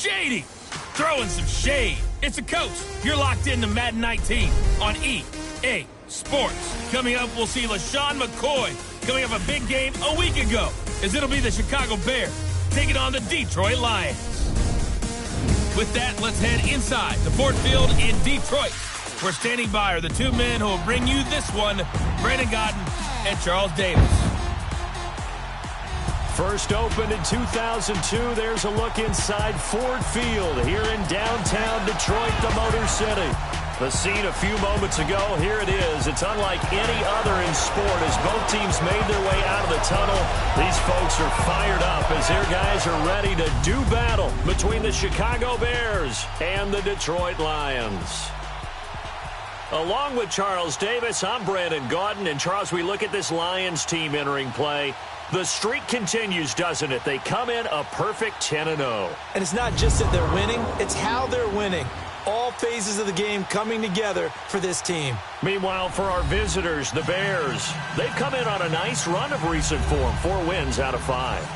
Shady! Throwing some shade. It's a coach. You're locked into Madden 19 on EA Sports. Coming up, we'll see LaShawn McCoy coming off a big game a week ago, as it'll be the Chicago Bears taking on the Detroit Lions. With that, let's head inside the Ford Field in Detroit. We're standing by are the two men who will bring you this one, Brandon Godden and Charles Davis. First opened in 2002, there's a look inside Ford Field here in downtown Detroit, the Motor City. The scene a few moments ago, here it is. It's unlike any other in sport as both teams made their way out of the tunnel. These folks are fired up as their guys are ready to do battle between the Chicago Bears and the Detroit Lions. Along with Charles Davis, I'm Brandon Gaudin. And Charles, we look at this Lions team entering play. The streak continues, doesn't it? They come in a perfect 10-0. And it's not just that they're winning, it's how they're winning. All phases of the game coming together for this team. Meanwhile, for our visitors, the Bears, they've come in on a nice run of recent form, 4 wins out of 5.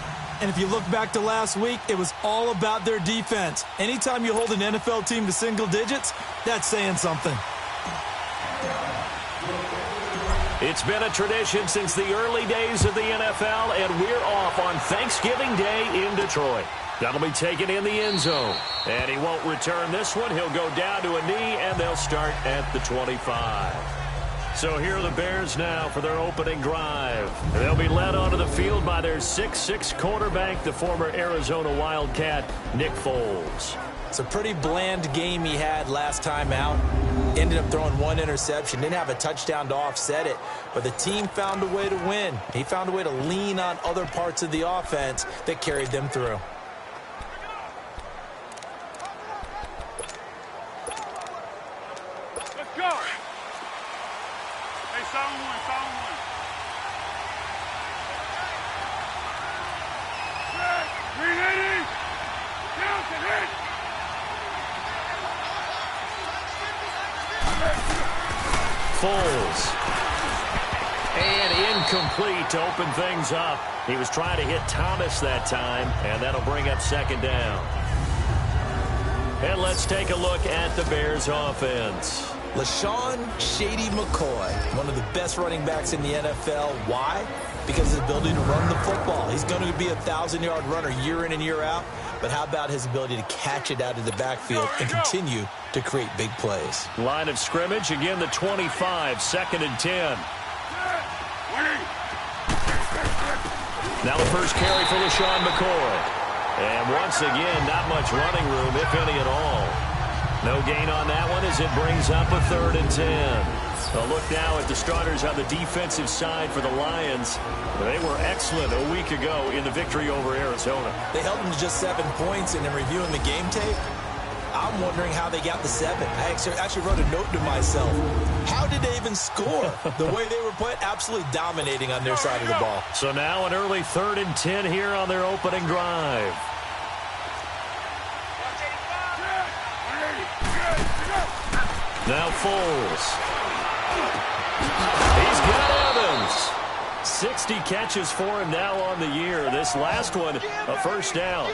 And if you look back to last week, it was all about their defense. Anytime you hold an NFL team to single digits, that's saying something. It's been a tradition since the early days of the NFL, and we're off on Thanksgiving Day in Detroit. That'll be taken in the end zone. And he won't return this one. He'll go down to a knee, and they'll start at the 25. So here are the Bears now for their opening drive. They'll be led onto the field by their 6'6" quarterback, the former Arizona Wildcat, Nick Foles. It's a pretty bland game he had last time out. Ended up throwing 1 interception. Didn't have a touchdown to offset it. But the team found a way to win. He found a way to lean on other parts of the offense that carried them through. Let's go. Hey, sound one. Green 80. Johnson, hit. Foles. And incomplete to open things up. He was trying to hit Thomas that time, and that'll bring up second down. And let's take a look at the Bears offense. LaShawn Shady McCoy, one of the best running backs in the NFL. Why? Because of his ability to run the football. He's going to be a 1,000-yard runner year in and year out. But how about his ability to catch it out of the backfield and continue to create big plays? Line of scrimmage, again the 25, 2nd and 10. Now the first carry for LaShawn McCoy. And once again, not much running room, if any at all. No gain on that one as it brings up a 3rd and 10. A look now at the starters on the defensive side for the Lions. They were excellent a week ago in the victory over Arizona. They held them to just 7 points, and in reviewing the game tape, I'm wondering how they got the 7. I actually wrote a note to myself. How did they even score? The way they were playing, absolutely dominating on their side of the ball. So now an early 3rd and 10 here on their opening drive. Now Foles. He's got Evans. 60 catches for him now on the year. This last one, a first down.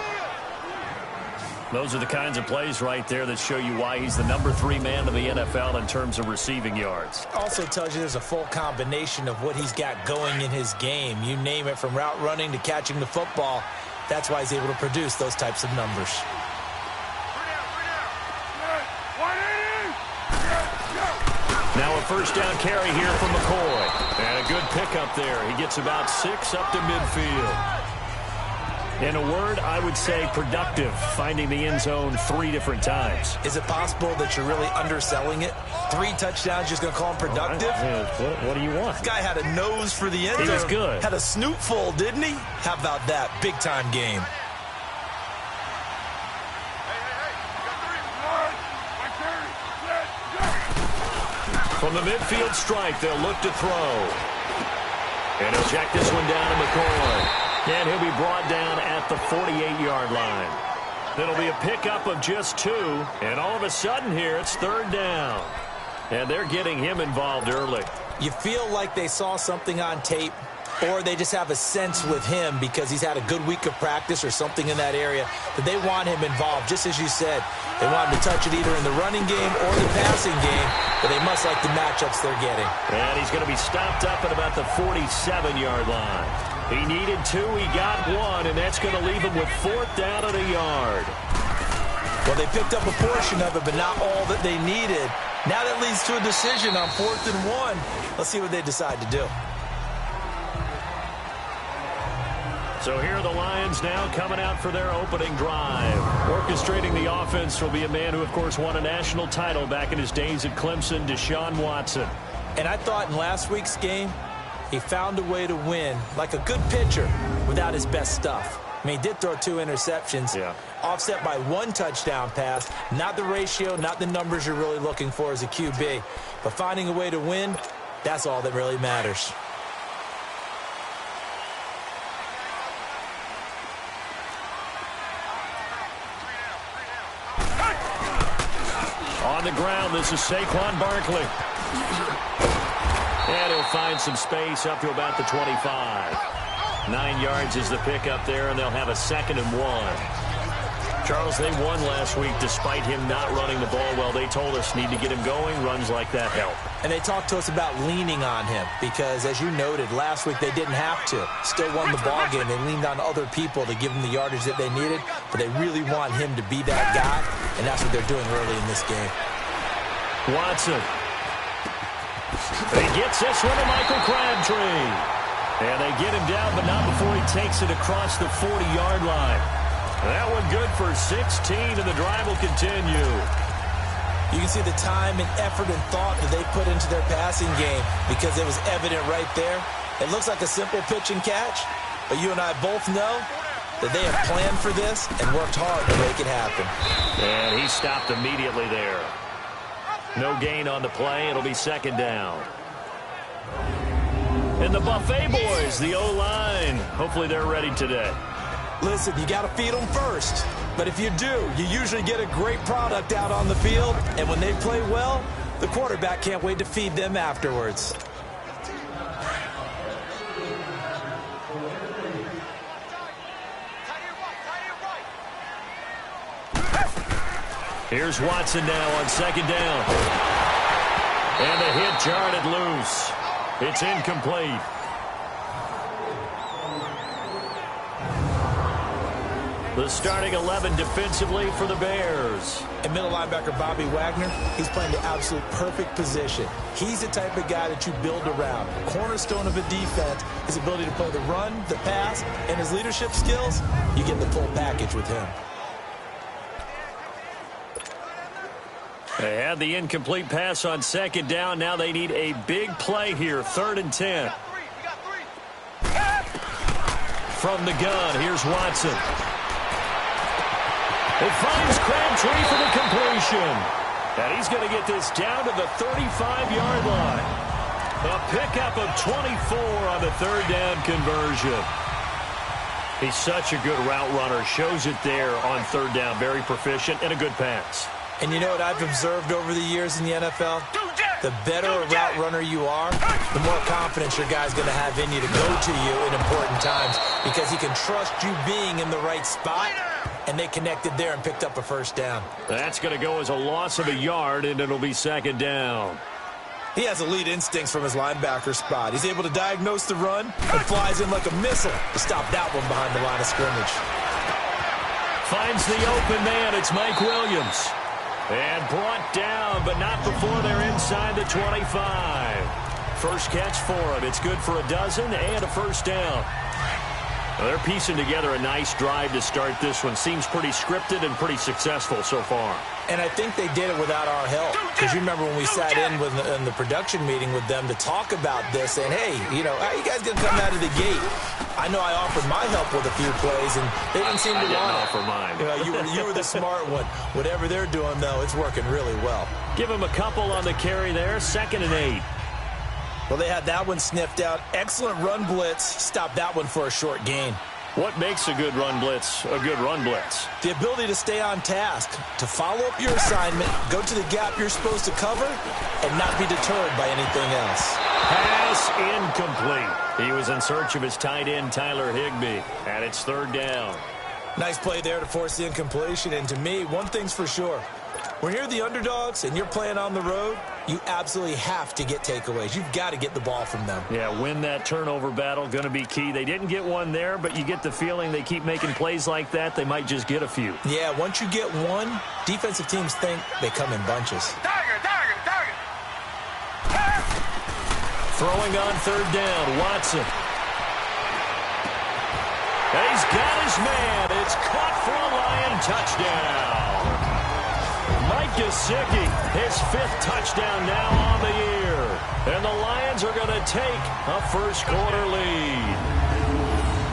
Those are the kinds of plays right there that show you why he's the number 3 man in the NFL in terms of receiving yards. Also tells you there's a full combination of what he's got going in his game. You name it, from route running to catching the football. That's why he's able to produce those types of numbers. Now a first down carry here from McCoy. And a good pickup there. He gets about 6 up to midfield. In a word, I would say productive, finding the end zone 3 different times. Is it possible that you're really underselling it? 3 touchdowns, just going to call him productive? What do you want? This guy had a nose for the end zone. He was good. Had a snoot full, didn't he? How about that? Big-time game. From the midfield strike, they'll look to throw. And he'll check this one down to McCoy. And he'll be brought down at the 48-yard line. It'll be a pickup of just 2. And all of a sudden here, it's 3rd down. And they're getting him involved early. You feel like they saw something on tape. or they just have a sense with him because he's had a good week of practice or something in that area that they want him involved. Just as you said, they want him to touch it either in the running game or the passing game, but they must like the matchups they're getting. And he's going to be stopped up at about the 47-yard line. He needed 2, he got 1, and that's going to leave him with 4th down and a yard. Well, they picked up a portion of it, but not all that they needed. Now that leads to a decision on 4th and 1. Let's see what they decide to do. So here are the Lions now coming out for their opening drive. Orchestrating the offense will be a man who, of course, won a national title back in his days at Clemson, Deshaun Watson. And I thought in last week's game, he found a way to win like a good pitcher without his best stuff. I mean, he did throw 2 interceptions, offset by 1 touchdown pass. Not the ratio, not the numbers you're really looking for as a QB. But finding a way to win, that's all that really matters. On the ground, this is Saquon Barkley. And he'll find some space up to about the 25. 9 yards is the pickup there, and they'll have a 2nd and 1. Charles, they won last week despite him not running the ball well. They told us need to get him going. Runs like that help. And they talked to us about leaning on him because, as you noted, last week they didn't have to. Still won the ball game. They leaned on other people to give them the yardage that they needed, but they really want him to be that guy, and that's what they're doing early in this game. Watson. He gets this one to Michael Crabtree. And they get him down, but not before he takes it across the 40-yard line. That one good for 16, and the drive will continue. You can see the time and effort and thought that they put into their passing game because it was evident right there. It looks like a simple pitch and catch, but you and I both know that they have planned for this and worked hard to make it happen. And he stopped immediately there. No gain on the play. It'll be 2nd down. And the Buffet boys, the O-line, hopefully they're ready today. Listen, you got to feed them first. But if you do, you usually get a great product out on the field. And when they play well, the quarterback can't wait to feed them afterwards. Here's Watson now on 2nd down. And the hit jarred it loose. It's incomplete. The starting 11 defensively for the Bears. And middle linebacker Bobby Wagner, he's playing the absolute perfect position. He's the type of guy that you build around. Cornerstone of a defense, his ability to play the run, the pass, and his leadership skills. You get the full package with him. They had the incomplete pass on 2nd down. Now they need a big play here. 3rd and 10. From the gun, here's Watson. It finds Crabtree for the completion. And he's going to get this down to the 35-yard line. A pickup of 24 on the 3rd down conversion. He's such a good route runner. Shows it there on 3rd down. Very proficient and a good pass. And you know what I've observed over the years in the NFL? The better a route runner you are, the more confidence your guy's going to have in you to go to you in important times because he can trust you being in the right spot, and they connected there and picked up a 1st down. That's going to go as a loss of a yard, and it'll be 2nd down. He has elite instincts from his linebacker spot. He's able to diagnose the run and flies in like a missile to stop that one behind the line of scrimmage. Finds the open man. It's Mike Williams. And brought down, but not before they're inside the 25. First catch for him. It's good for a dozen and a 1st down. Well, they're piecing together a nice drive to start this one. Seems pretty scripted and pretty successful so far. And I think they did it without our help. Because you remember when we sat in the production meeting with them to talk about this, saying, hey, you know, how are you guys going to come out of the gate? I know I offered my help with a few plays, and they didn't seem to want to offer mine. You know, you were the smart one. Whatever they're doing, though, it's working really well. Give them a couple on the carry there. 2nd and 8. Well, they had that one sniffed out. Excellent run blitz. Stopped that one for a short gain. What makes a good run blitz a good run blitz? The ability to stay on task, to follow up your assignment, go to the gap you're supposed to cover, and not be deterred by anything else. Has Pass incomplete. He was in search of his tight end, Tyler Higbee, and it's third down. Nice play there to force the incompletion. And to me, one thing's for sure. When you're the underdogs and you're playing on the road, you absolutely have to get takeaways. You've got to get the ball from them. Yeah, win that turnover battle, going to be key. They didn't get one there, but you get the feeling they keep making plays like that, they might just get a few. Yeah, once you get one, defensive teams think they come in bunches. Target! Throwing on third down, Watson. And he's got his man. It's caught for a Lion touchdown. Mike Gesicki, his 5th touchdown now on the year. And the Lions are going to take a first-quarter lead.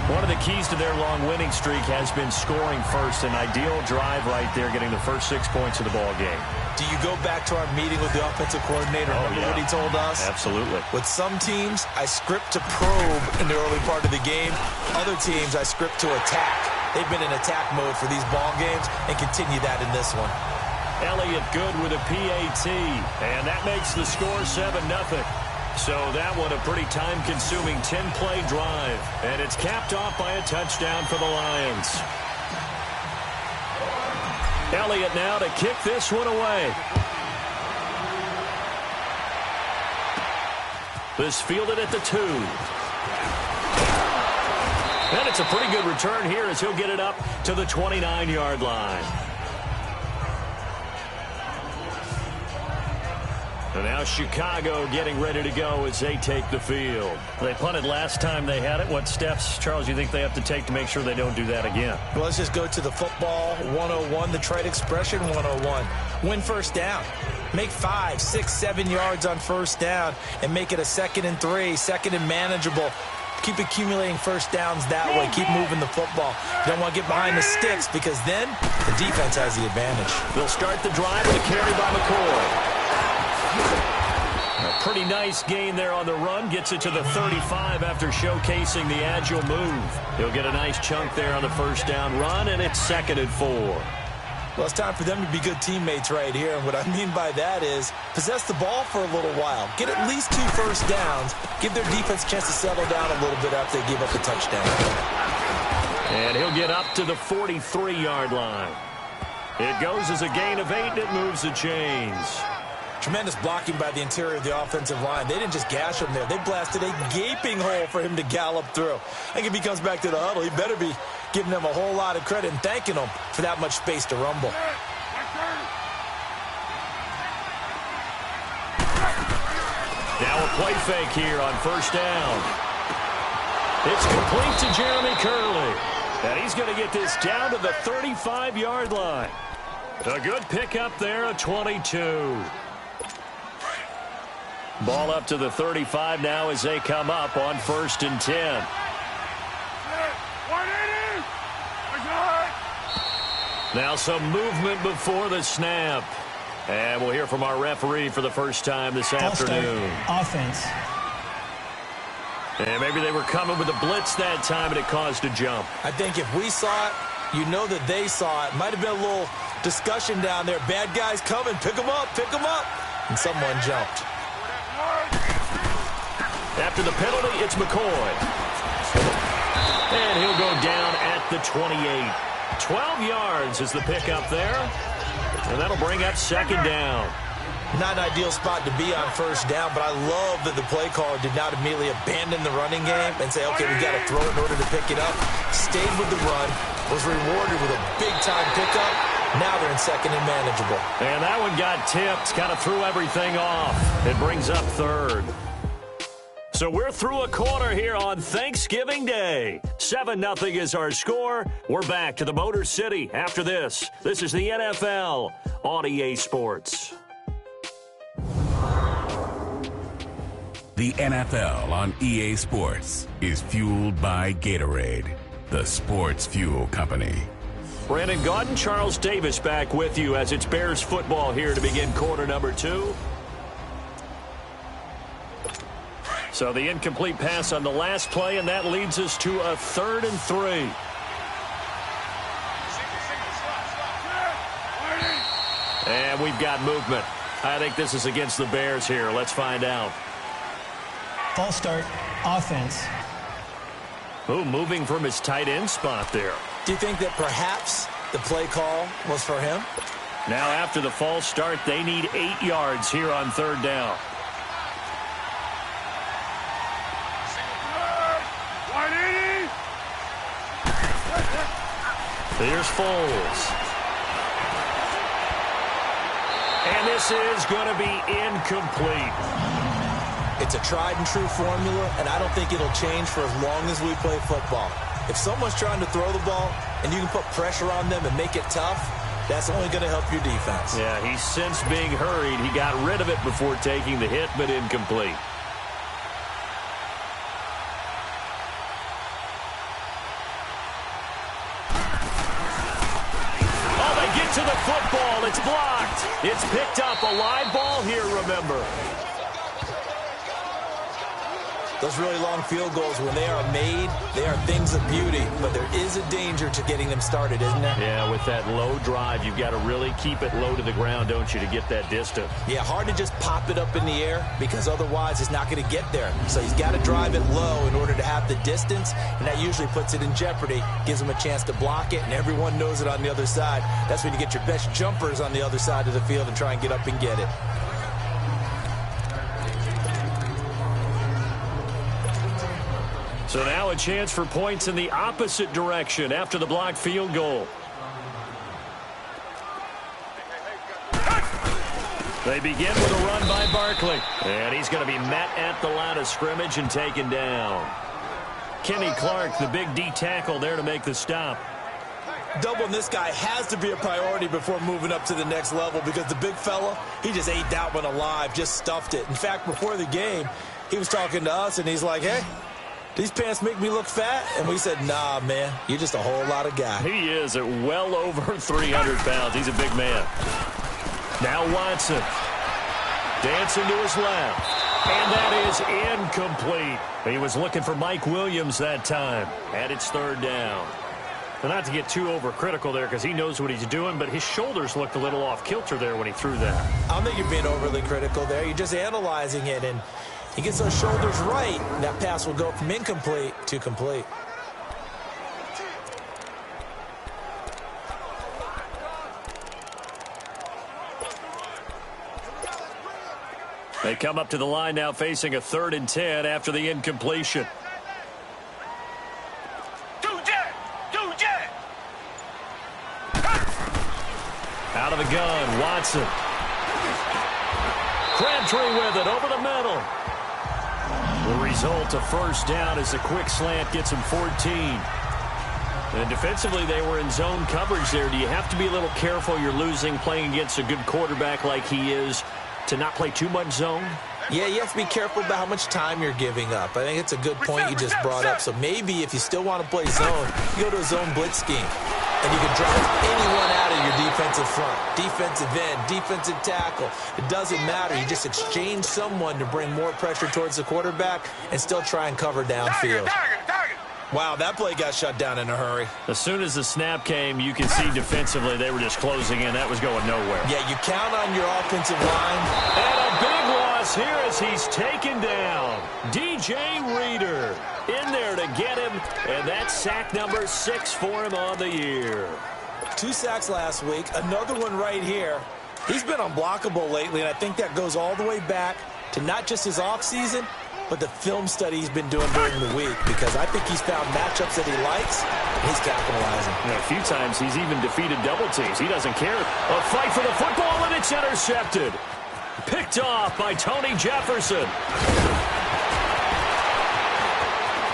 One of the keys to their long winning streak has been scoring first. An ideal drive right there, getting the first 6 points of the ball game. Do you go back to our meeting with the offensive coordinator? Remember what he told us? Absolutely. With some teams, I script to probe in the early part of the game. Other teams, I script to attack. They've been in attack mode for these ball games and continue that in this one. Elliott good with a PAT, and that makes the score 7-0. So that one a pretty time-consuming 10-play drive, and it's capped off by a touchdown for the Lions. Elliott now to kick this one away. This fielded at the 2. And it's a pretty good return here as he'll get it up to the 29-yard line. And now Chicago getting ready to go as they take the field. They punted last time they had it. What steps, Charles, you think they have to take to make sure they don't do that again? Well, let's just go to the football 101, the trade expression 101. Win first down. Make 5, 6, 7 yards on first down and make it a 2nd and 3, 2nd and manageable. Keep accumulating first downs that way. Keep moving the football. You don't want to get behind the sticks because then the defense has the advantage. They'll start the drive with a carry by McCoy. A pretty nice gain there on the run. Gets it to the 35 after showcasing the agile move. He'll get a nice chunk there on the first down run, and it's 2nd and 4. Well, it's time for them to be good teammates right here. And what I mean by that is possess the ball for a little while. Get at least 2 first downs. Give their defense a chance to settle down a little bit after they give up a touchdown. And he'll get up to the 43-yard line. It goes as a gain of 8, and it moves the chains. Tremendous blocking by the interior of the offensive line. They didn't just gash him there. They blasted a gaping hole for him to gallop through. I think if he comes back to the huddle, he better be giving them a whole lot of credit and thanking them for that much space to rumble. Now a play fake here on first down. It's complete to Jeremy Curley. And he's going to get this down to the 35-yard line. A good pickup there, a 22. Ball up to the 35 now as they come up on 1st and 10. Now some movement before the snap. And we'll hear from our referee for the first time this afternoon. Offense. And maybe they were coming with a blitz that time and it caused a jump. I think if we saw it, you know that they saw it. Might have been a little discussion down there. Bad guys coming. Pick them up. Pick them up. And someone jumped. After the penalty, it's McCoy. And he'll go down at the 28. 12 yards is the pickup there. And that'll bring up 2nd down. Not an ideal spot to be on first down, but I love that the play caller did not immediately abandon the running game and say, okay, we got to throw it in order to pick it up. Stayed with the run, was rewarded with a big-time pickup. Now they're in 2nd and manageable. And that one got tipped, kind of threw everything off. It brings up 3rd. So we're through a quarter here on Thanksgiving Day. 7-0 is our score. We're back to the Motor City after this. This is the NFL on EA Sports. The NFL on EA Sports is fueled by Gatorade, the sports fuel company. Brandon Gaudin, Charles Davis back with you as it's Bears football here to begin quarter number 2. So the incomplete pass on the last play, and that leads us to a 3rd and 3. And we've got movement. I think this is against the Bears here. Let's find out. False start, offense. Oh, moving from his tight end spot there. Do you think that perhaps the play call was for him? Now after the false start, they need 8 yards here on 3rd down. Here's Foles. And this is going to be incomplete. It's a tried and true formula, and I don't think it'll change for as long as we play football. If someone's trying to throw the ball and you can put pressure on them and make it tough, that's only going to help your defense. Yeah, he's since being hurried. He got rid of it before taking the hit, but incomplete. Oh, they get to the football. It's blocked. It's picked up. A live ball here, remember. Those really long field goals, when they are made, they are things of beauty. But there is a danger to getting them started, isn't there? Yeah, with that low drive, you've got to really keep it low to the ground, don't you, to get that distance. Yeah, hard to just pop it up in the air because otherwise it's not going to get there. So he's got to drive it low in order to have the distance, and that usually puts it in jeopardy, gives him a chance to block it, and everyone knows it on the other side. That's when you get your best jumpers on the other side of the field and try and get up and get it. So now a chance for points in the opposite direction after the blocked field goal. They begin with a run by Barkley. And he's going to be met at the line of scrimmage and taken down. Kenny Clark, the big D tackle there to make the stop. Doubling this guy has to be a priority before moving up to the next level because the big fella, he just ate that one alive, just stuffed it. In fact, before the game, he was talking to us, and he's like, hey, these pants make me look fat? And we said, nah, man, you're just a whole lot of guy. He is at well over 300 pounds. He's a big man. Now Watson. Dancing to his left. And that is incomplete. He was looking for Mike Williams that time. And it's 3rd down. But not to get too overcritical there because he knows what he's doing, but his shoulders looked a little off kilter there when he threw that. I don't think you're being overly critical there. You're just analyzing it, and he gets those shoulders right, that pass will go from incomplete to complete. They come up to the line now facing a 3rd and 10 after the incompletion. Out of the gun, Watson. Crabtree with it over the middle. The result, a 1st down as a quick slant gets him 14. And defensively, they were in zone coverage there. Do you have to be a little careful? You're losing playing against a good quarterback like he is to not play too much zone? Yeah, you have to be careful about how much time you're giving up. I think it's a good point you just brought up. So maybe if you still want to play zone, you go to a zone blitz scheme. And you can drive anyone out of your defensive front, defensive end, defensive tackle. It doesn't matter. You just exchange someone to bring more pressure towards the quarterback and still try and cover downfield. Wow, that play got shut down in a hurry. As soon as the snap came, you can see defensively they were just closing in. That was going nowhere. Yeah, you count on your offensive line. And a big loss here as he's taken down. DJ Reader in there to get him, and that's sack number 6 for him on the year. 2 sacks last week, another one right here. He's been unblockable lately, and I think that goes all the way back to not just his offseason, but the film study he's been doing during the week, because I think he's found matchups that he likes, and he's capitalizing. Yeah, a few times he's even defeated double teams. He doesn't care. A fight for the football, and it's intercepted. Picked off by Tony Jefferson.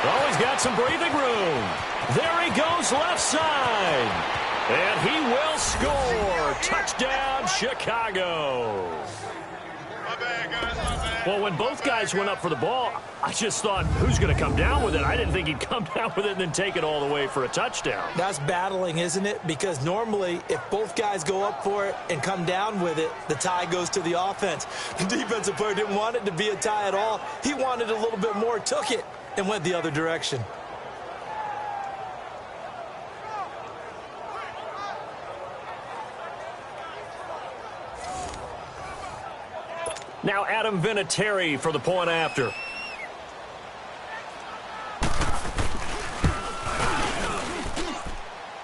Oh, he's got some breathing room. There he goes left side. And he will score. Touchdown, Chicago. My bad, guys, my bad. Well, when both guys went up for the ball, I just thought, who's going to come down with it? I didn't think he'd come down with it and then take it all the way for a touchdown. That's battling, isn't it? Because normally, if both guys go up for it and come down with it, the tie goes to the offense. The defensive player didn't want it to be a tie at all. He wanted a little bit more, took it, and went the other direction. Now Adam Vinatieri for the point after.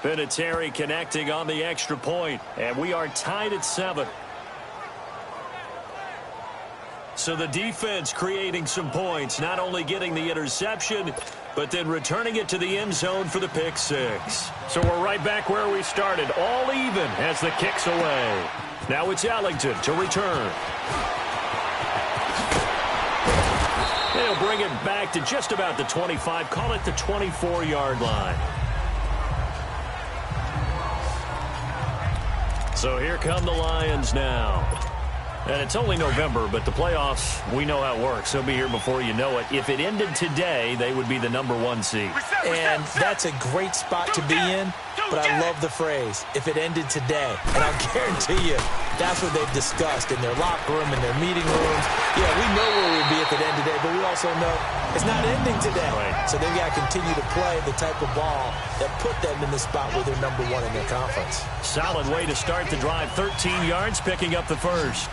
Vinatieri connecting on the extra point, and we are tied at 7. So the defense creating some points, not only getting the interception, but then returning it to the end zone for the pick six. So we're right back where we started, all even as the kick's away. Now it's Ellington to return. They'll bring it back to just about the 25, call it the 24-yard line. So here come the Lions now. And it's only November, but the playoffs, we know how it works. They'll be here before you know it. If it ended today, they would be the #1 seed. And that's a great spot to be in, but I love the phrase, if it ended today. And I'll guarantee you, that's what they've discussed in their locker room, in their meeting rooms. Yeah, we know where we'll be at the end today, but we also know it's not ending today. Right. So they've got to continue to play the type of ball that put them in the spot where they're #1 in their conference. Solid way to start the drive. 13 yards, picking up the first.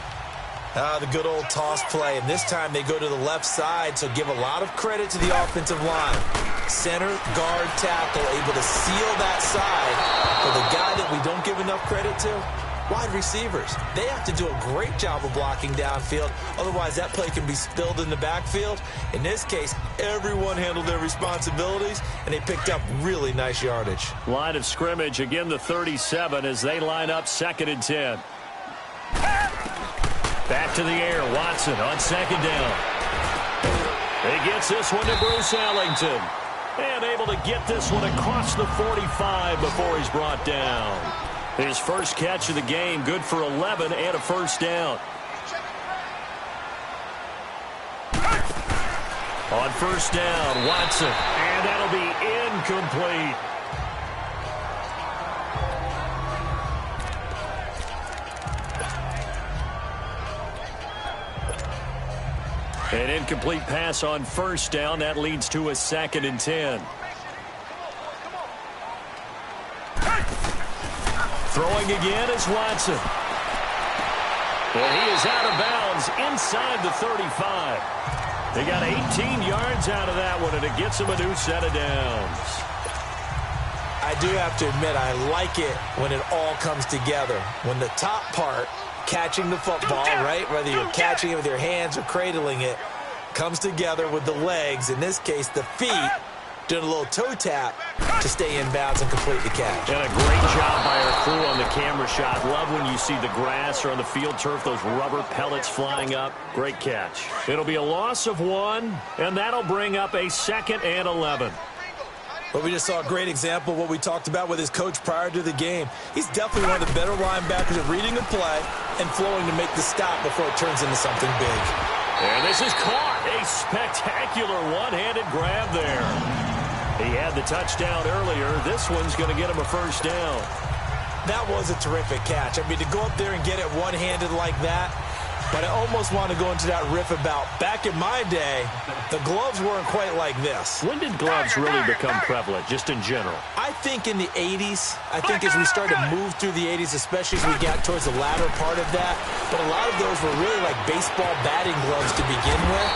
The good old toss play, and this time they go to the left side, so give a lot of credit to the offensive line. Center, guard, tackle, able to seal that side. For the guy that we don't give enough credit to, wide receivers. They have to do a great job of blocking downfield, otherwise that play can be spilled in the backfield. In this case, everyone handled their responsibilities, and they picked up really nice yardage. Line of scrimmage, again the 37 as they line up 2nd and 10. Back to the air, Watson on 2nd down. He gets this one to Bruce Ellington. And able to get this one across the 45 before he's brought down. His first catch of the game, good for 11 and a first down. On 1st down, Watson. And that'll be incomplete. An incomplete pass on 1st down. That leads to a 2nd and 10. Throwing again is Watson. And he is out of bounds inside the 35. They got 18 yards out of that one, and it gets him a new set of downs. I do have to admit, I like it when it all comes together. When the top part, catching the football, right, whether you're catching it with your hands or cradling it, comes together with the legs, in this case the feet, doing a little toe tap to stay in bounds and complete the catch. And a great job by our crew on the camera shot. Love when you see the grass or on the field turf, those rubber pellets flying up. Great catch. It'll be a loss of 1, and that'll bring up a 2nd and 11. But we just saw a great example of what we talked about with his coach prior to the game. He's definitely one of the better linebackers at reading a play and flowing to make the stop before it turns into something big. And this is caught. A spectacular one-handed grab there. He had the touchdown earlier. This one's going to get him a first down. That was a terrific catch. I mean, to go up there and get it one-handed like that, but I almost want to go into that riff about back in my day, the gloves weren't quite like this. When did gloves really become prevalent, just in general? I think in the 80s. I think as we started to move through the 80s, especially as we got towards the latter part of that. But a lot of those were really like baseball batting gloves to begin with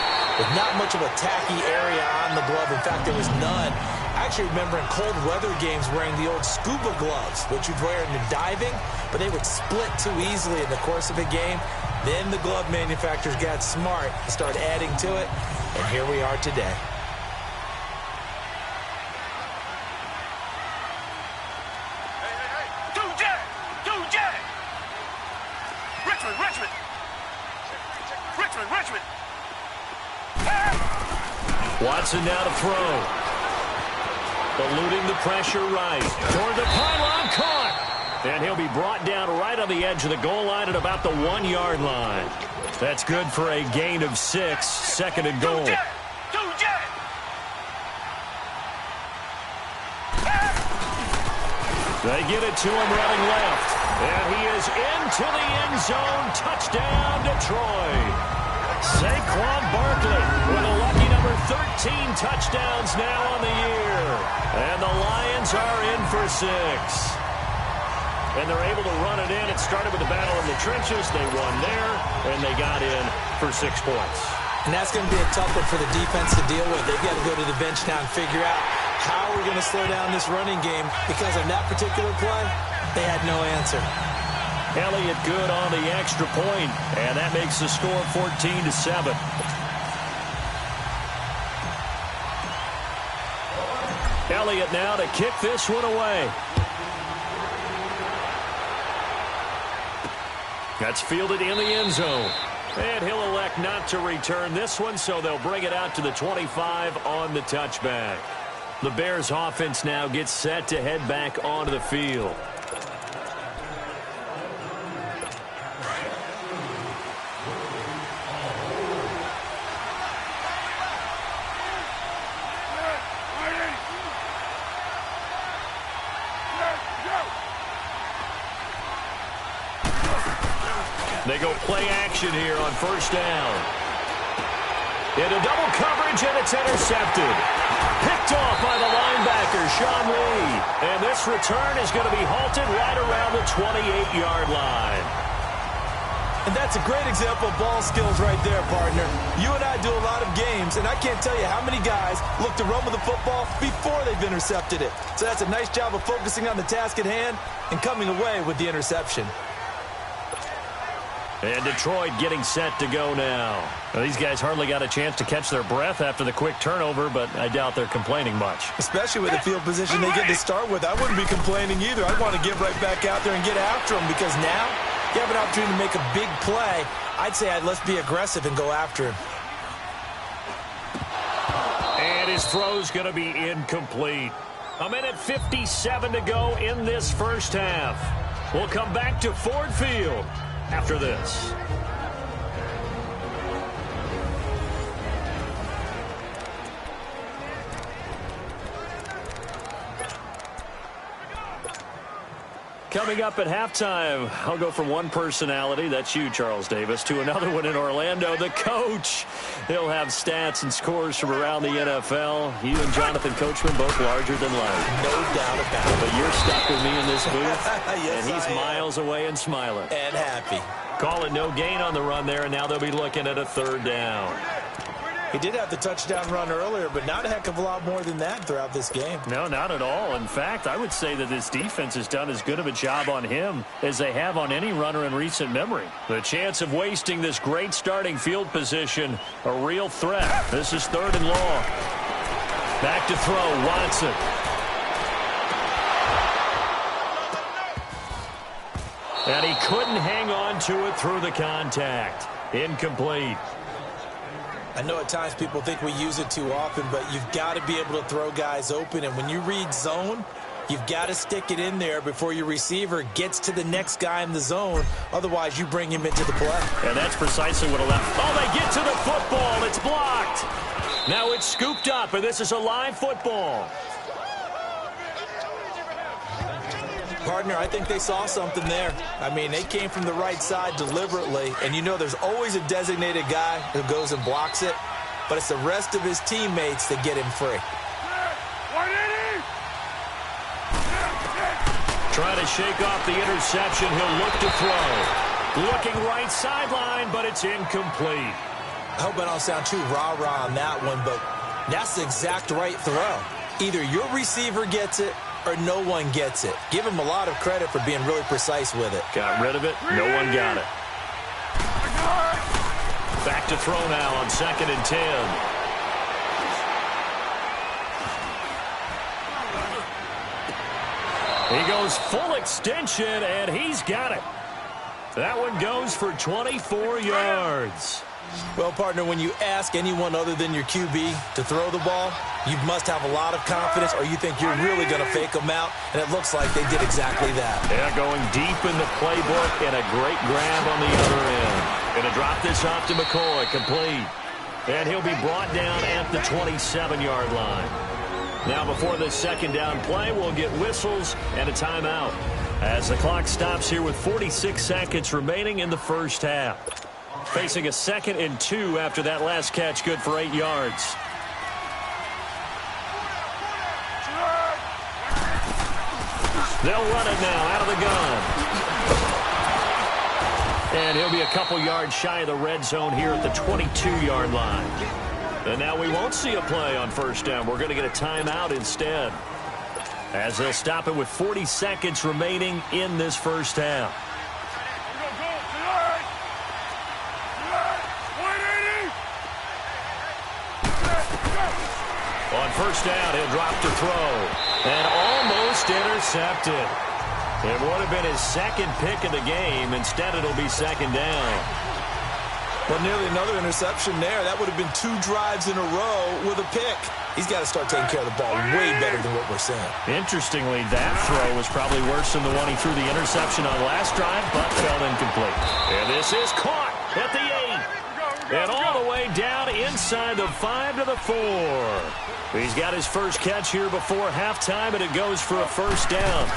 not much of a tacky area on the glove. In fact, there was none. I actually remember in cold weather games wearing the old scuba gloves, which you'd wear in the diving, but they would split too easily in the course of a game. Then the glove manufacturers got smart and started adding to it, and here we are today. Richmond. Watson now to throw. Eluding the pressure right. Toward the pylon, caught. And he'll be brought down right on the edge of the goal line at about the 1-yard line. That's good for a gain of 6, 2nd and goal. They get it to him running left. And he is into the end zone. Touchdown, Detroit. Saquon Barkley with a lucky number 13 touchdowns now on the year. And the Lions are in for 6. And they're able to run it in. It started with the battle in the trenches. They won there, and they got in for 6 points. And that's going to be a tough one for the defense to deal with. They've got to go to the bench now and figure out how are we going to slow down this running game? Because on that particular play, they had no answer. Elliott good on the extra point, and that makes the score 14-7. Elliott now to kick this one away. That's fielded in the end zone. And he'll elect not to return this one, so they'll bring it out to the 25 on the touchback. The Bears offense now gets set to head back onto the field. They go play action here on first down. Into double coverage, and it's intercepted. Picked off by the linebacker, Sean Lee. And this return is going to be halted right around the 28-yard line. And that's a great example of ball skills right there, partner. You and I do a lot of games, and I can't tell you how many guys look to run with the football before they've intercepted it. So that's a nice job of focusing on the task at hand and coming away with the interception. And Detroit getting set to go now. Well, these guys hardly got a chance to catch their breath after the quick turnover, but I doubt they're complaining much. Especially with the field position they get to start with. I wouldn't be complaining either. I'd want to get right back out there and get after them, because now you have an opportunity to make a big play. I'd say let's be aggressive and go after him. And his throw's going to be incomplete. 1:57 to go in this first half. We'll come back to Ford Field after this. Coming up at halftime, I'll go from one personality, that's you, Charles Davis, to another one in Orlando, the coach. He'll have stats and scores from around the NFL. You and Jonathan Coachman both larger than life. No doubt about it. But you're stuck with me in this booth, yes, and he's miles away and smiling. And happy. Call it no gain on the run there, and now they'll be looking at a third down. He did have the touchdown run earlier, but not a heck of a lot more than that throughout this game. No, not at all. In fact, I would say that this defense has done as good of a job on him as they have on any runner in recent memory. The chance of wasting this great starting field position, a real threat. This is 3rd and long. Back to throw, Watson. And he couldn't hang on to it through the contact. Incomplete. I know at times people think we use it too often, but you've got to be able to throw guys open. And when you read zone, you've got to stick it in there before your receiver gets to the next guy in the zone. Otherwise, you bring him into the play. And that's precisely what allowed. Oh, they get to the football. It's blocked. Now it's scooped up, and this is a live football. Partner, I think they saw something there. I mean, they came from the right side deliberately, and you know there's always a designated guy who goes and blocks it, but it's the rest of his teammates that get him free. Trying to shake off the interception. He'll look to throw. Looking right sideline, but it's incomplete. I hope I don't sound too rah-rah on that one, but that's the exact right throw. Either your receiver gets it or no one gets it. Give him a lot of credit for being really precise with it. Got rid of it. No one got it. Back to throw now on 2nd and 10. He goes full extension, and he's got it. That one goes for 24 yards. Well, partner, when you ask anyone other than your QB to throw the ball, you must have a lot of confidence, or you think you're really going to fake them out, and it looks like they did exactly that. Yeah, going deep in the playbook, and a great grab on the other end. Going to drop this off to McCoy, complete. And he'll be brought down at the 27-yard line. Now, before this 2nd down play, we'll get whistles and a timeout as the clock stops here with 46 seconds remaining in the first half. Facing a 2nd and 2 after that last catch, good for 8 yards. They'll run it now out of the gun. And he'll be a couple yards shy of the red zone here at the 22-yard line. And now we won't see a play on first down. We're going to get a timeout instead, as they'll stop it with 40 seconds remaining in this first half. On first down, he'll drop to throw. And almost intercepted. It would have been his second pick of the game. Instead, it'll be second down. Well, nearly another interception there. That would have been 2 drives in a row with a pick. He's got to start taking care of the ball way better than what we're seeing. Interestingly, that throw was probably worse than the one he threw the interception on last drive, but fell incomplete. And this is caught at the 8. And all the way down inside the 5 to the 4. He's got his first catch here before halftime, and it goes for a first down.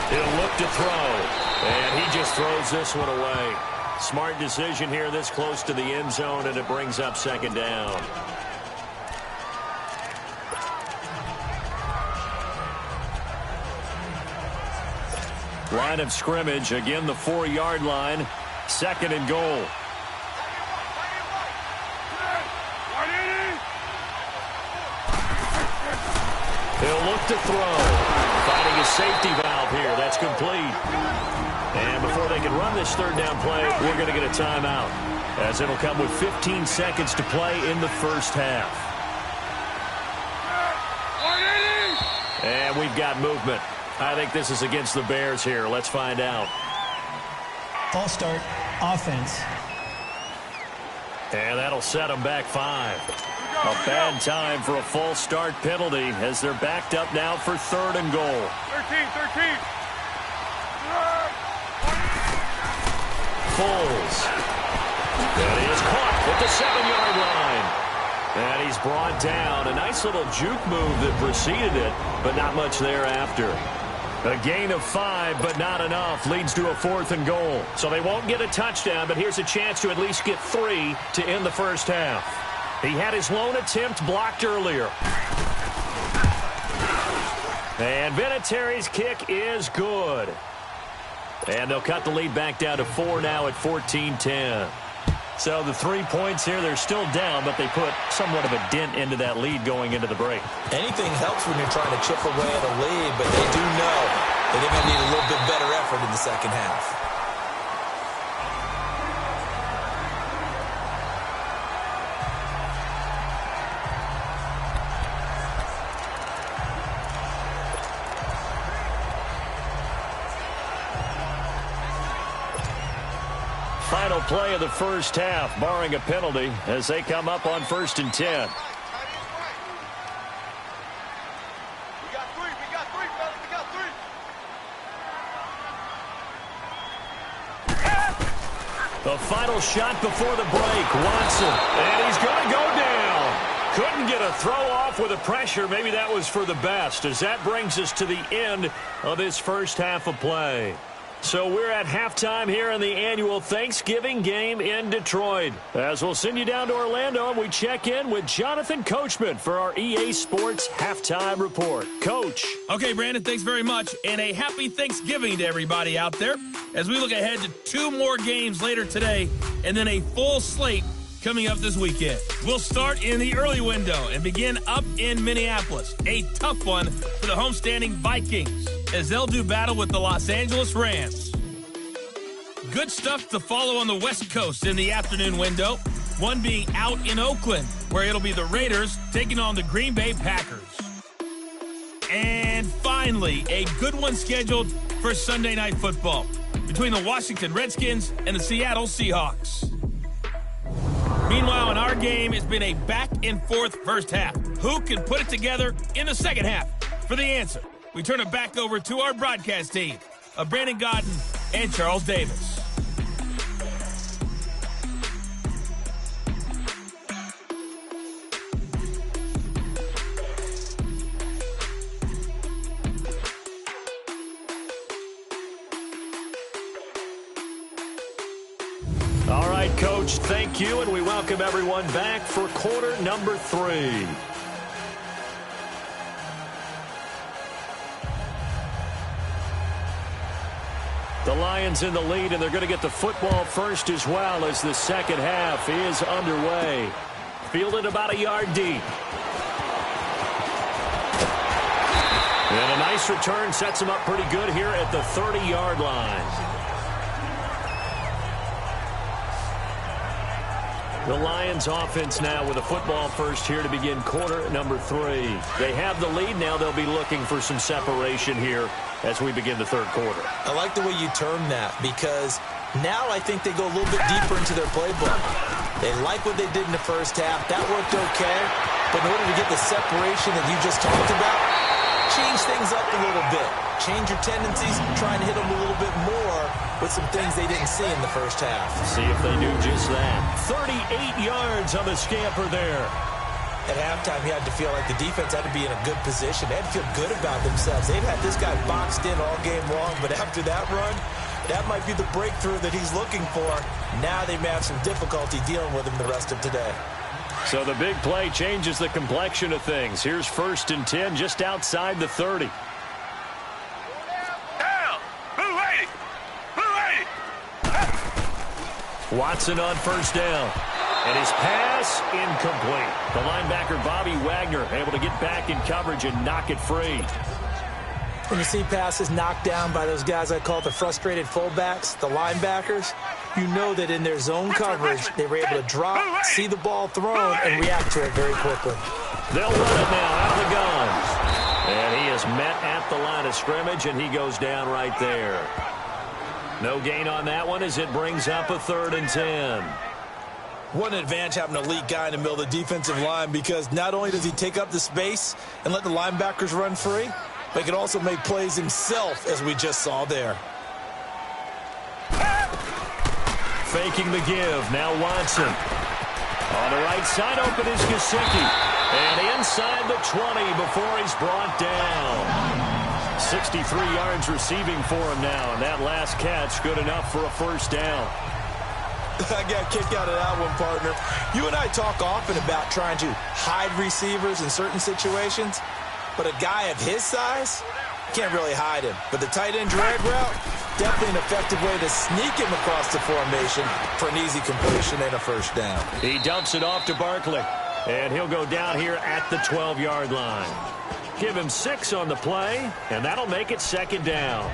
He'll look to throw, and he just throws this one away. Smart decision here this close to the end zone, and it brings up second down. Line of scrimmage, again the 4-yard line, second and goal. He'll look to throw. Finding a safety valve here. That's complete. And before they can run this third down play, we're going to get a timeout, as it'll come with 15 seconds to play in the first half. And we've got movement. I think this is against the Bears here. Let's find out. False start, offense. And that'll set them back 5. A bad time for a false start penalty, as they're backed up now for third and goal. 13. Foles. And he is caught at the 7-yard line. And he's brought down. A nice little juke move that preceded it, but not much thereafter. A gain of 5, but not enough. Leads to a 4th and goal. So they won't get a touchdown, but here's a chance to at least get 3 to end the first half. He had his lone attempt blocked earlier. And Vinatieri's kick is good. And they'll cut the lead back down to 4 now at 14-10. So the 3 points here, they're still down, but they put somewhat of a dent into that lead going into the break. Anything helps when you're trying to chip away at a lead, but they do know that they're going to need a little bit better effort in the second half. Final play of the first half, barring a penalty, as they come up on 1st and 10. We got 3, fellas. We got 3. The final shot before the break, Watson, and he's going to go down. Couldn't get a throw off with the pressure. Maybe that was for the best, as that brings us to the end of this first half of play. So we're at halftime here in the annual Thanksgiving game in Detroit. As we'll send you down to Orlando, and we check in with Jonathan Coachman for our EA Sports Halftime Report. Coach. Okay, Brandon, thanks very much. And a happy Thanksgiving to everybody out there as we look ahead to 2 more games later today and then a full slate coming up this weekend. We'll start in the early window and begin up in Minneapolis. A tough one for the homestanding Vikings as they'll do battle with the Los Angeles Rams. Good stuff to follow on the West Coast in the afternoon window. One being out in Oakland, where it'll be the Raiders taking on the Green Bay Packers. And finally, a good one scheduled for Sunday Night Football between the Washington Redskins and the Seattle Seahawks. Meanwhile, in our game, it's been a back-and-forth first half. Who can put it together in the second half? For the answer, we turn it back over to our broadcast team of Brandon Godden and Charles Davis. All right, Coach, thank you, and we welcome everyone back for quarter number 3. The Lions in the lead, and they're going to get the football first as well as the second half is underway. fielded about a yard deep. And a nice return sets him up pretty good here at the 30-yard line. The Lions offense now with a football first here to begin quarter number 3. They have the lead. Now they'll be looking for some separation here as we begin the third quarter. I like the way you term that because now I think they go a little bit deeper into their playbook. They like what they did in the first half. That worked okay. But in order to get the separation that you just talked about, change things up a little bit. Change your tendencies, try and hit them a little bit more with some things they didn't see in the first half. See if they do just that. 38 yards on the scamper there. At halftime, you had to feel like the defense had to be in a good position. They had to feel good about themselves. They've had this guy boxed in all game long, but after that run, that might be the breakthrough that he's looking for. Now they may have some difficulty dealing with him the rest of today. So the big play changes the complexion of things. Here's 1st and 10 just outside the 30. Watson on 1st down. And his pass incomplete. The linebacker Bobby Wagner able to get back in coverage and knock it free. When you see passes knocked down by those guys I call the frustrated fullbacks, the linebackers, you know that in their zone coverage, they were able to drop, see the ball thrown, and react to it very quickly. They'll run it now out of the gun. And he is met at the line of scrimmage, and he goes down right there. No gain on that one as it brings up a 3rd and 10. What an advantage having an elite guy in the middle of the defensive line because not only does he take up the space and let the linebackers run free, but he can also make plays himself, as we just saw there. Faking the give. Now Watson. On the right side, open is Gesicki. And inside the 20 before he's brought down. 63 yards receiving for him now, and that last catch good enough for a 1st down. I got a kick out of that one, partner. You and I talk often about trying to hide receivers in certain situations, but a guy of his size, can't really hide him. But the tight end drag route, definitely an effective way to sneak him across the formation for an easy completion and a 1st down. He dumps it off to Barkley, and he'll go down here at the 12-yard line. Give him 6 on the play, and that'll make it 2nd down.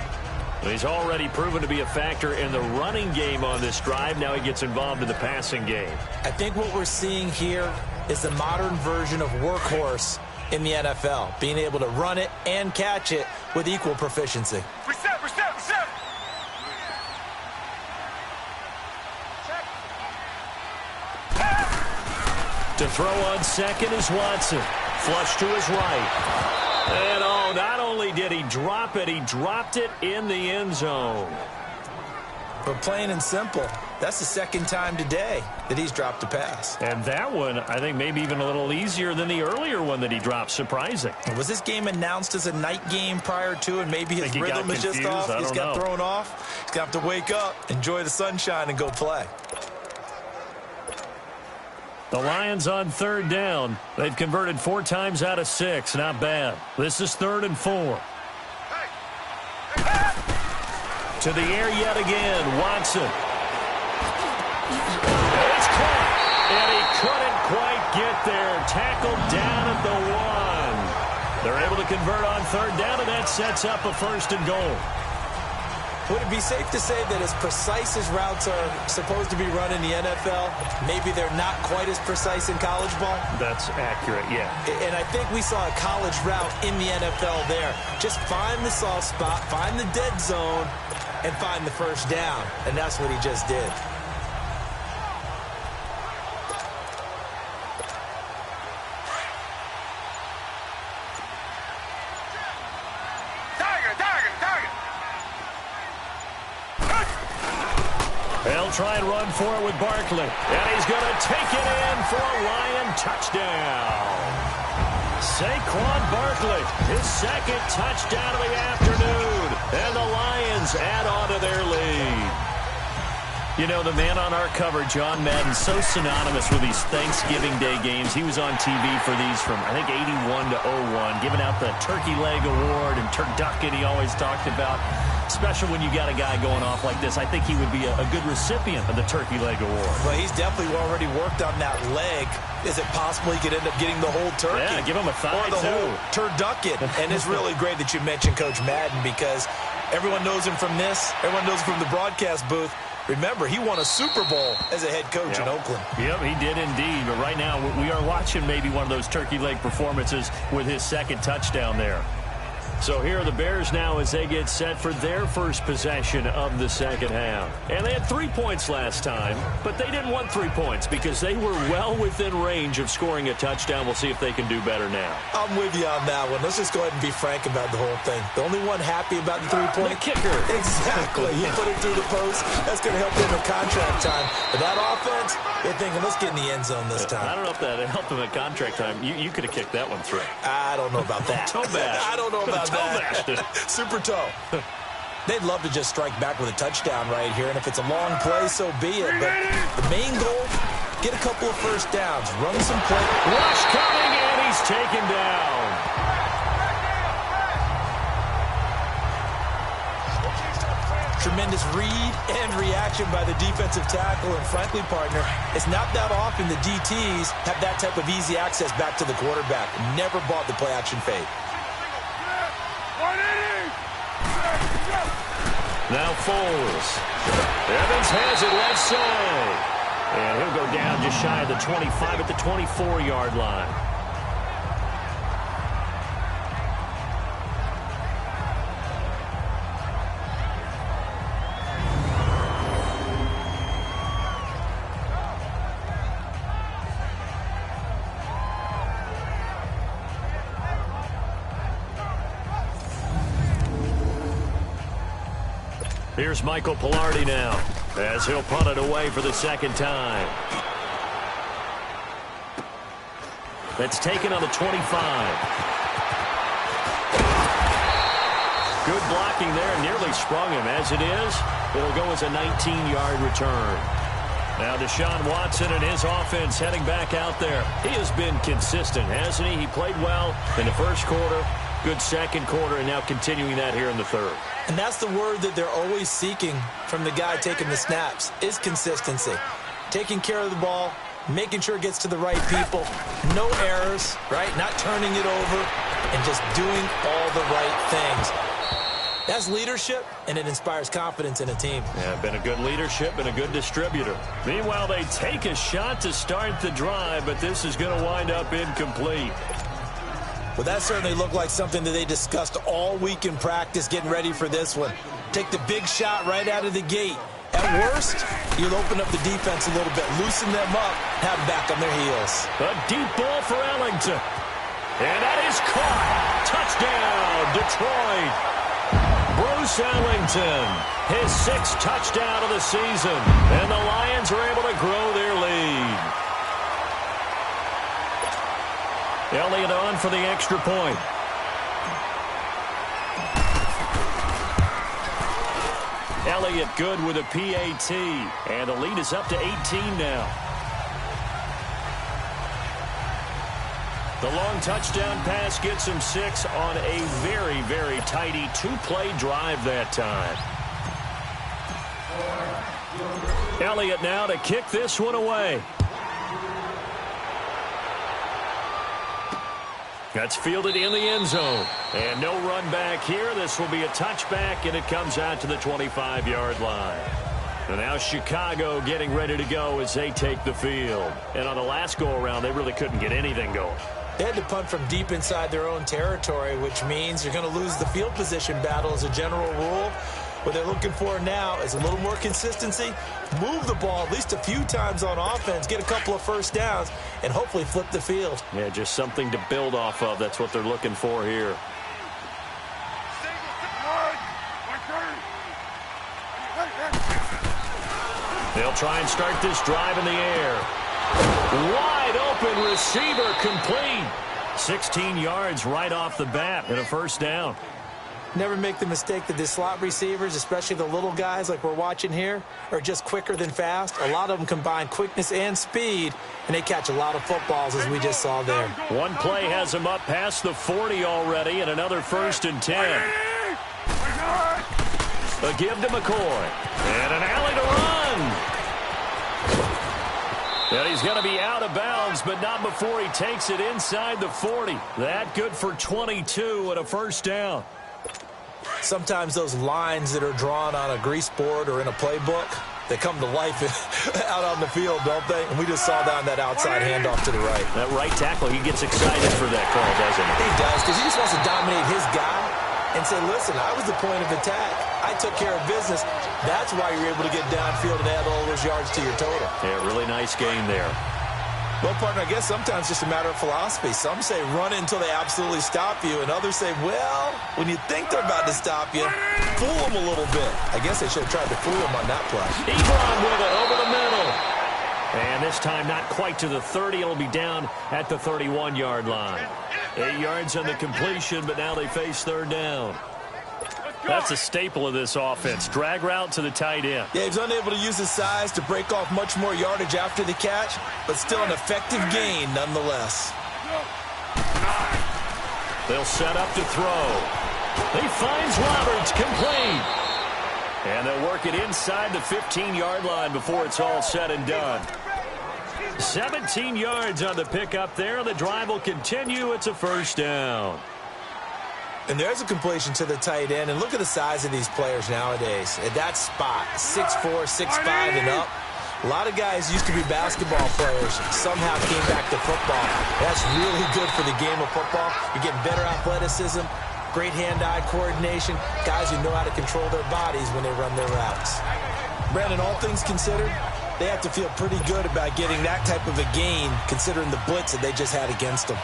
He's already proven to be a factor in the running game on this drive. Now he gets involved in the passing game. I think what we're seeing here is the modern version of workhorse in the NFL, being able to run it and catch it with equal proficiency. Reset. To throw on 2nd is Watson. Flush to his right. And not only did he drop it, he dropped it in the end zone. But plain and simple, that's the 2nd time today that he's dropped a pass. And that one, I think, maybe even a little easier than the earlier one that he dropped. Surprising. Was this game announced as a night game prior to, and maybe his rhythm is just off? He's got thrown off. He's got to wake up, enjoy the sunshine, and go play. The Lions on 3rd down. They've converted 4 times out of 6. Not bad. This is 3rd and 4. To the air yet again. Watson. It's caught. And he couldn't quite get there. Tackled down at the 1. They're able to convert on 3rd down, and that sets up a 1st and goal. Would it be safe to say that as precise as routes are supposed to be run in the NFL, maybe they're not quite as precise in college ball? That's accurate, yeah. And I think we saw a college route in the NFL there. Just find the soft spot, find the dead zone, and find the 1st down. And that's what he just did. They'll try and run for it with Barkley. And he's going to take it in for a Lion touchdown. Saquon Barkley, his 2nd touchdown of the afternoon. And the Lions add on to their lead. You know, the man on our cover, John Madden, so synonymous with these Thanksgiving Day games. He was on TV for these from, I think, 81 to 01, giving out the Turkey Leg Award and turducken he always talked about. Especially when you got a guy going off like this. I think he would be a good recipient of the Turkey Leg Award. Well, he's definitely already worked on that leg. Is it possible he could end up getting the whole turkey? Yeah, give him a thigh, or the whole turducken. And it's really great that you mentioned Coach Madden, because everyone knows him from this. Everyone knows him from the broadcast booth. Remember, he won a Super Bowl as a head coach in Oakland. Yep, he did indeed. But right now, we are watching maybe one of those turkey leg performances with his second touchdown there. So here are the Bears now as they get set for their first possession of the second half. And they had 3 points last time, but they didn't want 3 points because they were well within range of scoring a touchdown. We'll see if they can do better now. I'm with you on that one. Let's just go ahead and be frank about the whole thing. The only one happy about the 3-point? The kicker. Exactly. You put it through the post. That's going to help him in contract time. But that offense, they're thinking, let's get in the end zone this time. I don't know if that helped him at contract time. You could have kicked that one through. I don't know about that. Toe bash. I don't know about that. Super toe. They'd love to just strike back with a touchdown right here, and if it's a long play, so be it. But the main goal, get a couple of first downs, run some play. Rush coming, and he's taken down. Tremendous read and reaction by the defensive tackle, and frankly, partner, it's not that often the DTs have that type of easy access back to the quarterback. Never bought the play-action fade. Now Foles. Evans has it left side. And he'll go down just shy of the 25 at the 24-yard line. Here's Michael Pilardi now, as he'll punt it away for the second time. That's taken on the 25. Good blocking there, nearly sprung him. As it is, it'll go as a 19-yard return. Now Deshaun Watson and his offense heading back out there. He has been consistent, hasn't he? He played well in the first quarter, good second quarter, and now continuing that here in the third. And that's the word that they're always seeking from the guy taking the snaps, is consistency. Taking care of the ball, making sure it gets to the right people, no errors, right? Not turning it over, and just doing all the right things. That's leadership, and it inspires confidence in a team. Yeah, been a good leadership and a good distributor. Meanwhile, they take a shot to start the drive, but this is going to wind up incomplete. Well, that certainly looked like something that they discussed all week in practice, getting ready for this one. Take the big shot right out of the gate. At worst, you'll open up the defense a little bit, loosen them up, have them back on their heels. A deep ball for Ellington. And that is caught. Touchdown, Detroit. Bruce Ellington, his 6th touchdown of the season. And the Lions are able to grow their lead. Elliott on for the extra point. Elliott good with a PAT. And the lead is up to 18 now. The long touchdown pass gets him 6 on a very, very tidy 2-play drive that time. Elliott now to kick this one away. That's fielded in the end zone. And no run back here. This will be a touchback, and it comes out to the 25-yard line. And now Chicago getting ready to go as they take the field. And on the last go-around, they really couldn't get anything going. They had to punt from deep inside their own territory, which means you're going to lose the field position battle as a general rule. What they're looking for now is a little more consistency, move the ball at least a few times on offense, get a couple of first downs, and hopefully flip the field. Yeah, just something to build off of. That's what they're looking for here. They'll try and start this drive in the air. Wide open receiver complete. 16 yards right off the bat and a first down. Never make the mistake that the slot receivers, especially the little guys like we're watching here, are just quicker than fast. A lot of them combine quickness and speed, and they catch a lot of footballs, as we just saw there. One play has them up past the 40 already, and another 1st and 10. The give to McCoy. And an alley to run. And he's going to be out of bounds, but not before he takes it inside the 40. That good for 22 and a first down. Sometimes those lines that are drawn on a grease board or in a playbook, they come to life out on the field, don't they? And we just saw that on that outside handoff to the right. That right tackle, he gets excited for that call, doesn't he? He does, because he just wants to dominate his guy and say, listen, I was the point of attack. I took care of business. That's why you're able to get downfield and add all those yards to your total. Yeah, really nice game there. Well, partner, I guess sometimes it's just a matter of philosophy. Some say run it until they absolutely stop you, and others say, well, when you think they're about to stop you, fool them a little bit. I guess they should have tried to fool them on that play. Ebron with it over the middle. And this time not quite to the 30. It'll be down at the 31-yard line. 8 yards on the completion, but now they face third down. That's a staple of this offense. Drag route to the tight end. Yeah, he's unable to use his size to break off much more yardage after the catch, but still an effective gain nonetheless. They'll set up to throw. He finds Roberts, complete. And they'll work it inside the 15-yard line before it's all said and done. 17 yards on the pickup there. The drive will continue. It's a first down. And there's a completion to the tight end. And look at the size of these players nowadays. At that spot, 6'4", 6'5", and up. A lot of guys used to be basketball players, somehow came back to football. That's really good for the game of football. You're getting better athleticism, great hand-eye coordination, guys who know how to control their bodies when they run their routes. Brandon, all things considered, they have to feel pretty good about getting that type of a gain, considering the blitz that they just had against them.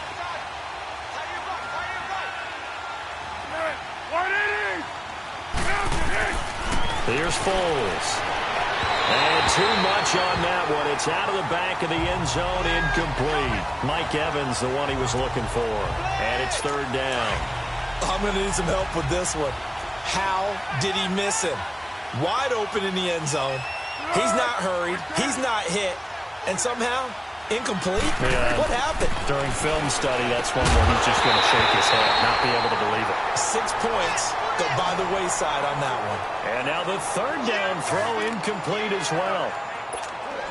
Here's Foles. And too much on that one. It's out of the back of the end zone, incomplete. Mike Evans, the one he was looking for. And it's third down. I'm going to need some help with this one. How did he miss him? Wide open in the end zone. He's not hurried. He's not hit. And somehow, incomplete? Yeah. What happened? During film study, that's one where he's just going to shake his head, not be able to believe it. 6 points go by the wayside on that one. And now the third down throw incomplete as well.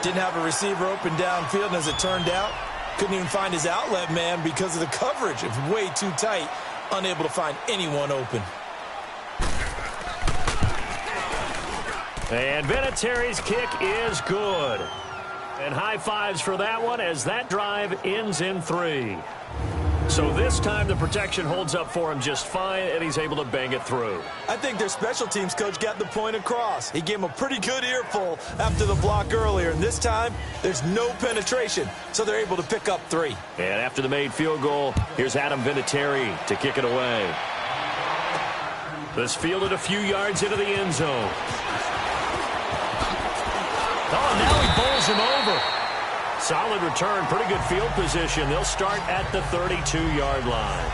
Didn't have a receiver open downfield, and as it turned out, couldn't even find his outlet man because of the coverage. It was way too tight, unable to find anyone open. And Vinatieri's kick is good. And high fives for that one as that drive ends in 3. So this time the protection holds up for him just fine, and he's able to bang it through. I think their special teams coach got the point across. He gave him a pretty good earful after the block earlier, and this time there's no penetration, so they're able to pick up 3. And after the made field goal, here's Adam Vinatieri to kick it away. This fielded a few yards into the end zone. Oh, now he bowls him over. Solid return, pretty good field position. They'll start at the 32-yard line.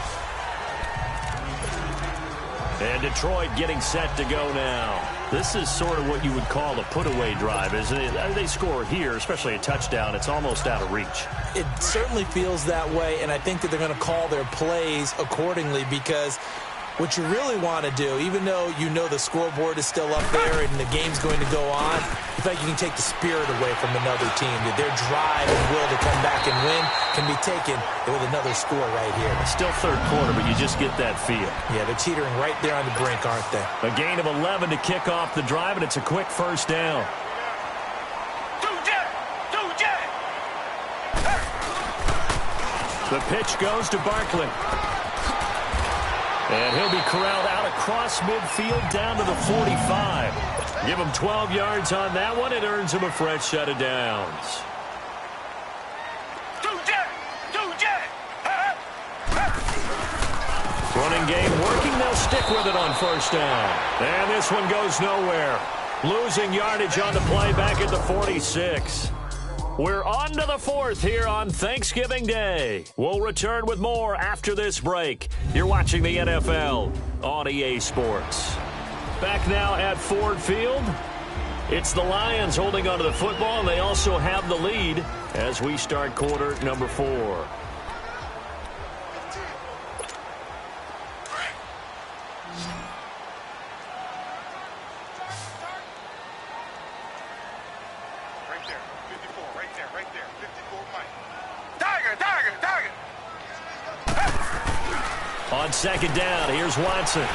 And Detroit getting set to go now. This is sort of what you would call a put-away drive, isn't it? They score here, especially a touchdown. It's almost out of reach. It certainly feels that way, and I think that they're going to call their plays accordingly because what you really want to do, even though you know the scoreboard is still up there and the game's going to go on, I feel like you can take the spirit away from another team. That their drive and will to come back and win can be taken with another score right here. It's still third quarter, but you just get that feel. Yeah, they're teetering right there on the brink, aren't they? A gain of 11 to kick off the drive, and it's a quick first down. The pitch goes to Barkley. And he'll be corralled out across midfield down to the 45. Give him 12 yards on that one. It earns him a fresh set of downs. Running game working. They'll stick with it on first down. And this one goes nowhere. Losing yardage on the play back at the 46. We're on to the 4th here on Thanksgiving Day. We'll return with more after this break. You're watching the NFL on EA Sports. Back now at Ford Field. It's the Lions holding onto the football, and they also have the lead as we start quarter number 4. Right there. 54 Mike. Tiger, Tiger, Tiger. On second down, here's Watson.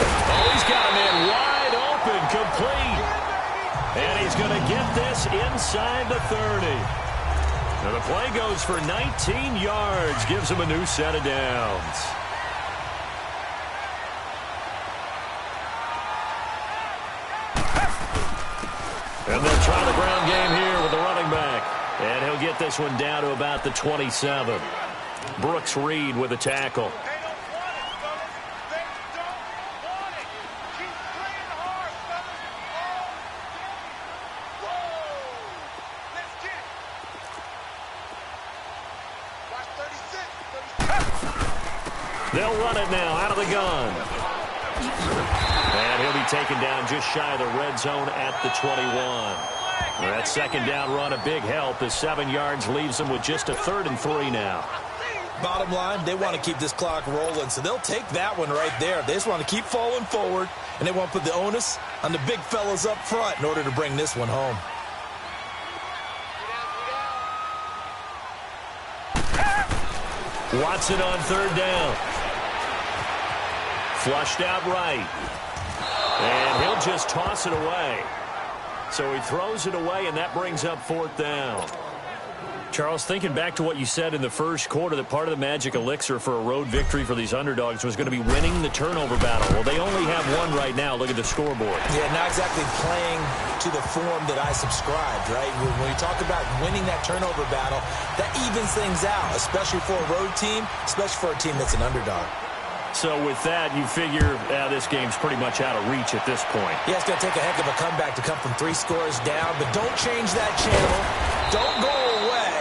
Oh, he's got him in wide open, complete. And he's going to get this inside the 30. Now the play goes for 19 yards, gives him a new set of downs. And they'll try the ground game here with the running back. And he'll get this one down to about the 27. Brooks Reed with a tackle. They don't want it, fellas. They don't want it. Keep playing hard, fellas. All day. Whoa. Let's get it. Watch 36. They'll run it now out of the gun. And he'll be taken down just shy of the red zone at the 21. That second down run, a big help as 7 yards leaves them with just a 3rd and 3 now. Bottom line, they want to keep this clock rolling, so they'll take that one right there. They just want to keep falling forward, and they want to put the onus on the big fellas up front in order to bring this one home. Watson on 3rd down. Flushed out right. And he'll just toss it away. So he throws it away, and that brings up 4th down. Charles, thinking back to what you said in the first quarter, that part of the magic elixir for a road victory for these underdogs was going to be winning the turnover battle. Well, they only have one right now. Look at the scoreboard. Yeah, not exactly playing to the form that I subscribed, right? When we talk about winning that turnover battle, that evens things out, especially for a road team, especially for a team that's an underdog. So with that, you figure this game's pretty much out of reach at this point. Yeah, it's going to take a heck of a comeback to come from 3 scores down, but don't change that channel. Don't go away.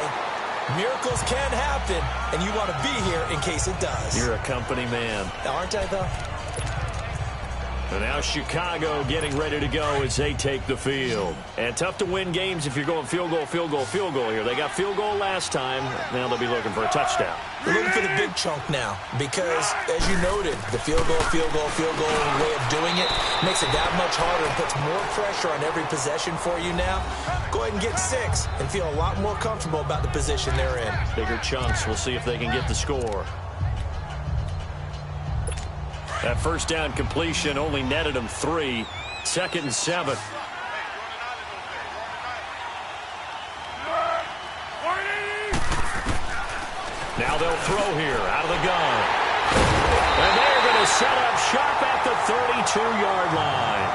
Miracles can happen, and you want to be here in case it does. You're a company man. Aren't I, though? And now Chicago getting ready to go as they take the field. And tough to win games if you're going field goal, field goal, field goal here. They got field goal last time. Now they'll be looking for a touchdown. We're looking for the big chunk now because, as you noted, the field goal way of doing it makes it that much harder and puts more pressure on every possession for you now. Go ahead and get 6 and feel a lot more comfortable about the position they're in. Bigger chunks. We'll see if they can get the score. That first down completion only netted them 3. 2nd and 7. Now they'll throw here out of the gun. And they're going to set up shop at the 32-yard line.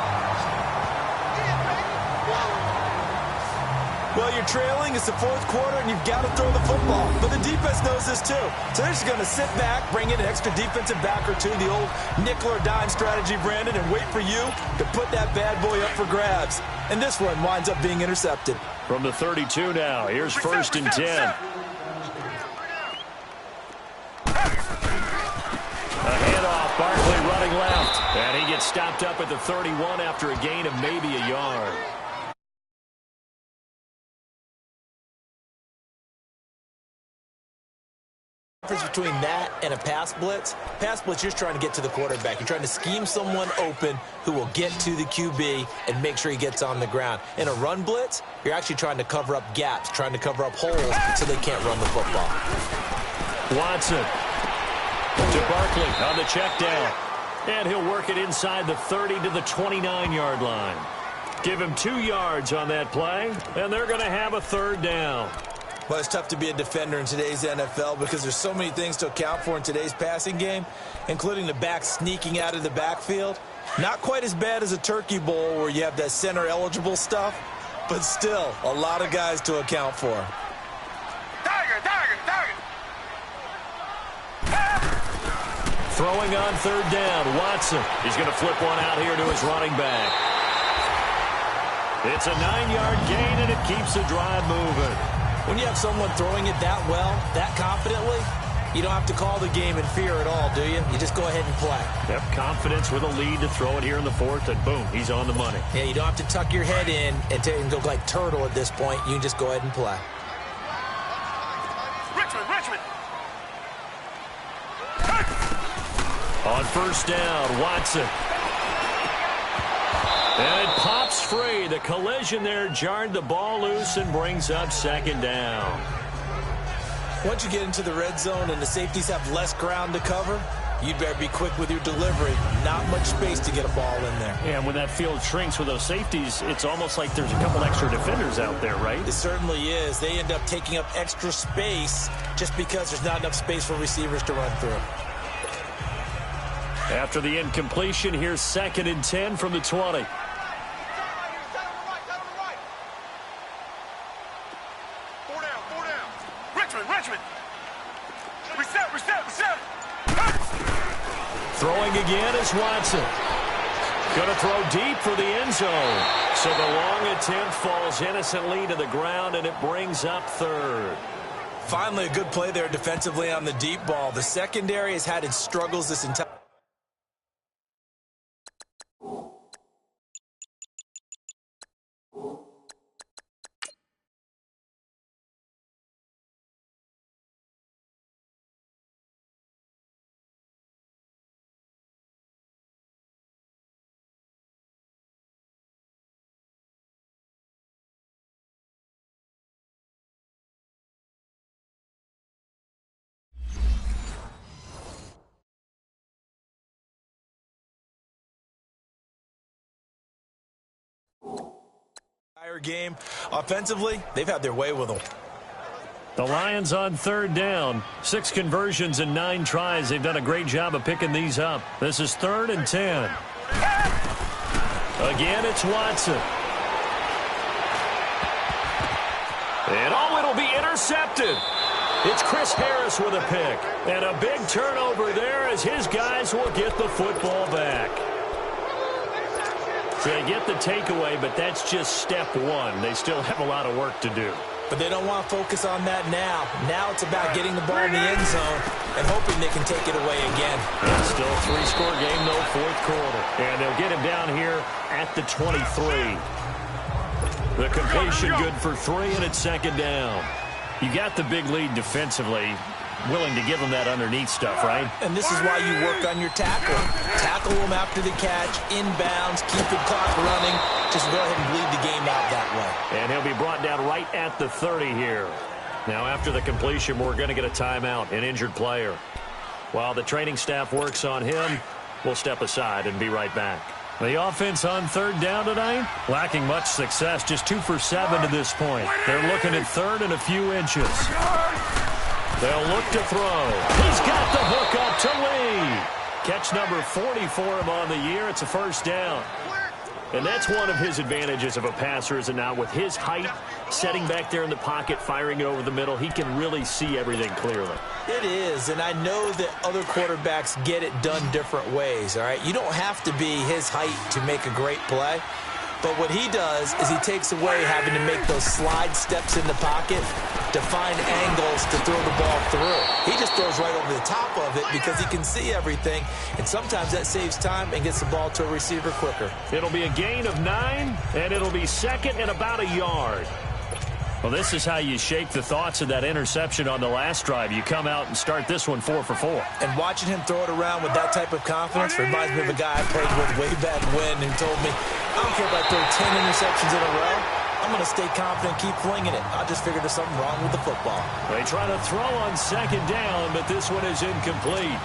Well, you're trailing. It's the 4th quarter, and you've got to throw the football. But the defense knows this, too. So they're just going to sit back, bring in an extra defensive back or 2, the old nickel or dime strategy, Brandon, and wait for you to put that bad boy up for grabs. And this one winds up being intercepted. From the 32 now, here's 1st and 10. A handoff, Barkley running left. And he gets stopped up at the 31 after a gain of maybe a yard. Difference between that and a pass blitz, you're just trying to get to the quarterback. You're trying to scheme someone open who will get to the QB and make sure he gets on the ground. In a run blitz, you're actually trying to cover up gaps, trying to cover up holes so they can't run the football. Watson to Barkley on the check down. And he'll work it inside the 30 to the 29-yard line. Give him 2 yards on that play, and they're going to have a 3rd down. Well, it's tough to be a defender in today's NFL because there's so many things to account for in today's passing game, including the back sneaking out of the backfield. Not quite as bad as a turkey bowl where you have that center-eligible stuff, but still a lot of guys to account for. Tiger, Tiger, Tiger. Throwing on 3rd down, Watson. He's going to flip one out here to his running back. It's a 9-yard gain, and it keeps the drive moving. When you have someone throwing it that well, that confidently, you don't have to call the game in fear at all, do you? You just go ahead and play. Yep, confidence with a lead to throw it here in the 4th, and boom, he's on the money. Yeah, you don't have to tuck your head in and go like turtle at this point. You can just go ahead and play. Richmond. On 1st down, Watson. And it pops free. The collision there jarred the ball loose and brings up second down. Once you get into the red zone and the safeties have less ground to cover, you'd better be quick with your delivery. Not much space to get a ball in there. Yeah, and when that field shrinks with those safeties, it's almost like there's a couple extra defenders out there, right? It certainly is. They end up taking up extra space just because there's not enough space for receivers to run through. After the incompletion, here's 2nd and 10 from the 20. Throwing again is Watson. Going to throw deep for the end zone. So the long attempt falls innocently to the ground, and it brings up 3rd. Finally, a good play there defensively on the deep ball. The secondary has had its struggles this entire... game. Offensively, they've had their way with them. The Lions on 3rd down. 6 conversions and 9 tries. They've done a great job of picking these up. This is 3rd and 10. Again, it's Watson. And it'll be intercepted. It's Chris Harris with a pick. And a big turnover there as his guys will get the football back. So they get the takeaway, but that's just step 1. They still have a lot of work to do. But they don't want to focus on that now. Now it's about getting the ball in the end zone and hoping they can take it away again. And still a 3-score game, no 4th quarter. And they'll get him down here at the 23. The completion good for 3, and it's 2nd down. You got the big lead defensively. Willing to give them that underneath stuff, right? And this is why you work on your tackle. Tackle them after the catch, inbounds, keep the clock running. Just go ahead and bleed the game out that way. And he'll be brought down right at the 30 here. Now, after the completion, we're going to get a timeout, an injured player. While the training staff works on him, we'll step aside and be right back. The offense on 3rd down tonight, lacking much success, just 2 for 7 to this point. They're looking at 3rd and a few inches. They'll look to throw. He's got the hook up to Lee. Catch number 40 for him on the year. It's a 1st down. And that's one of his advantages of a passer, is it not? With his height, setting back there in the pocket, firing it over the middle, he can really see everything clearly. It is, and I know that other quarterbacks get it done different ways, all right? You don't have to be his height to make a great play. But what he does is he takes away having to make those slide steps in the pocket to find angles to throw the ball through. He just throws right over the top of it because he can see everything, and sometimes that saves time and gets the ball to a receiver quicker. It'll be a gain of 9, and it'll be 2nd and about a yard. Well, this is how you shake the thoughts of that interception on the last drive. You come out and start this one 4 for 4. And watching him throw it around with that type of confidence reminds me of a guy I played with way back when who told me, I don't care if I throw 10 interceptions in a row. I'm going to stay confident, keep flinging it. I just figured there's something wrong with the football. They try to throw on 2nd down, but this one is incomplete.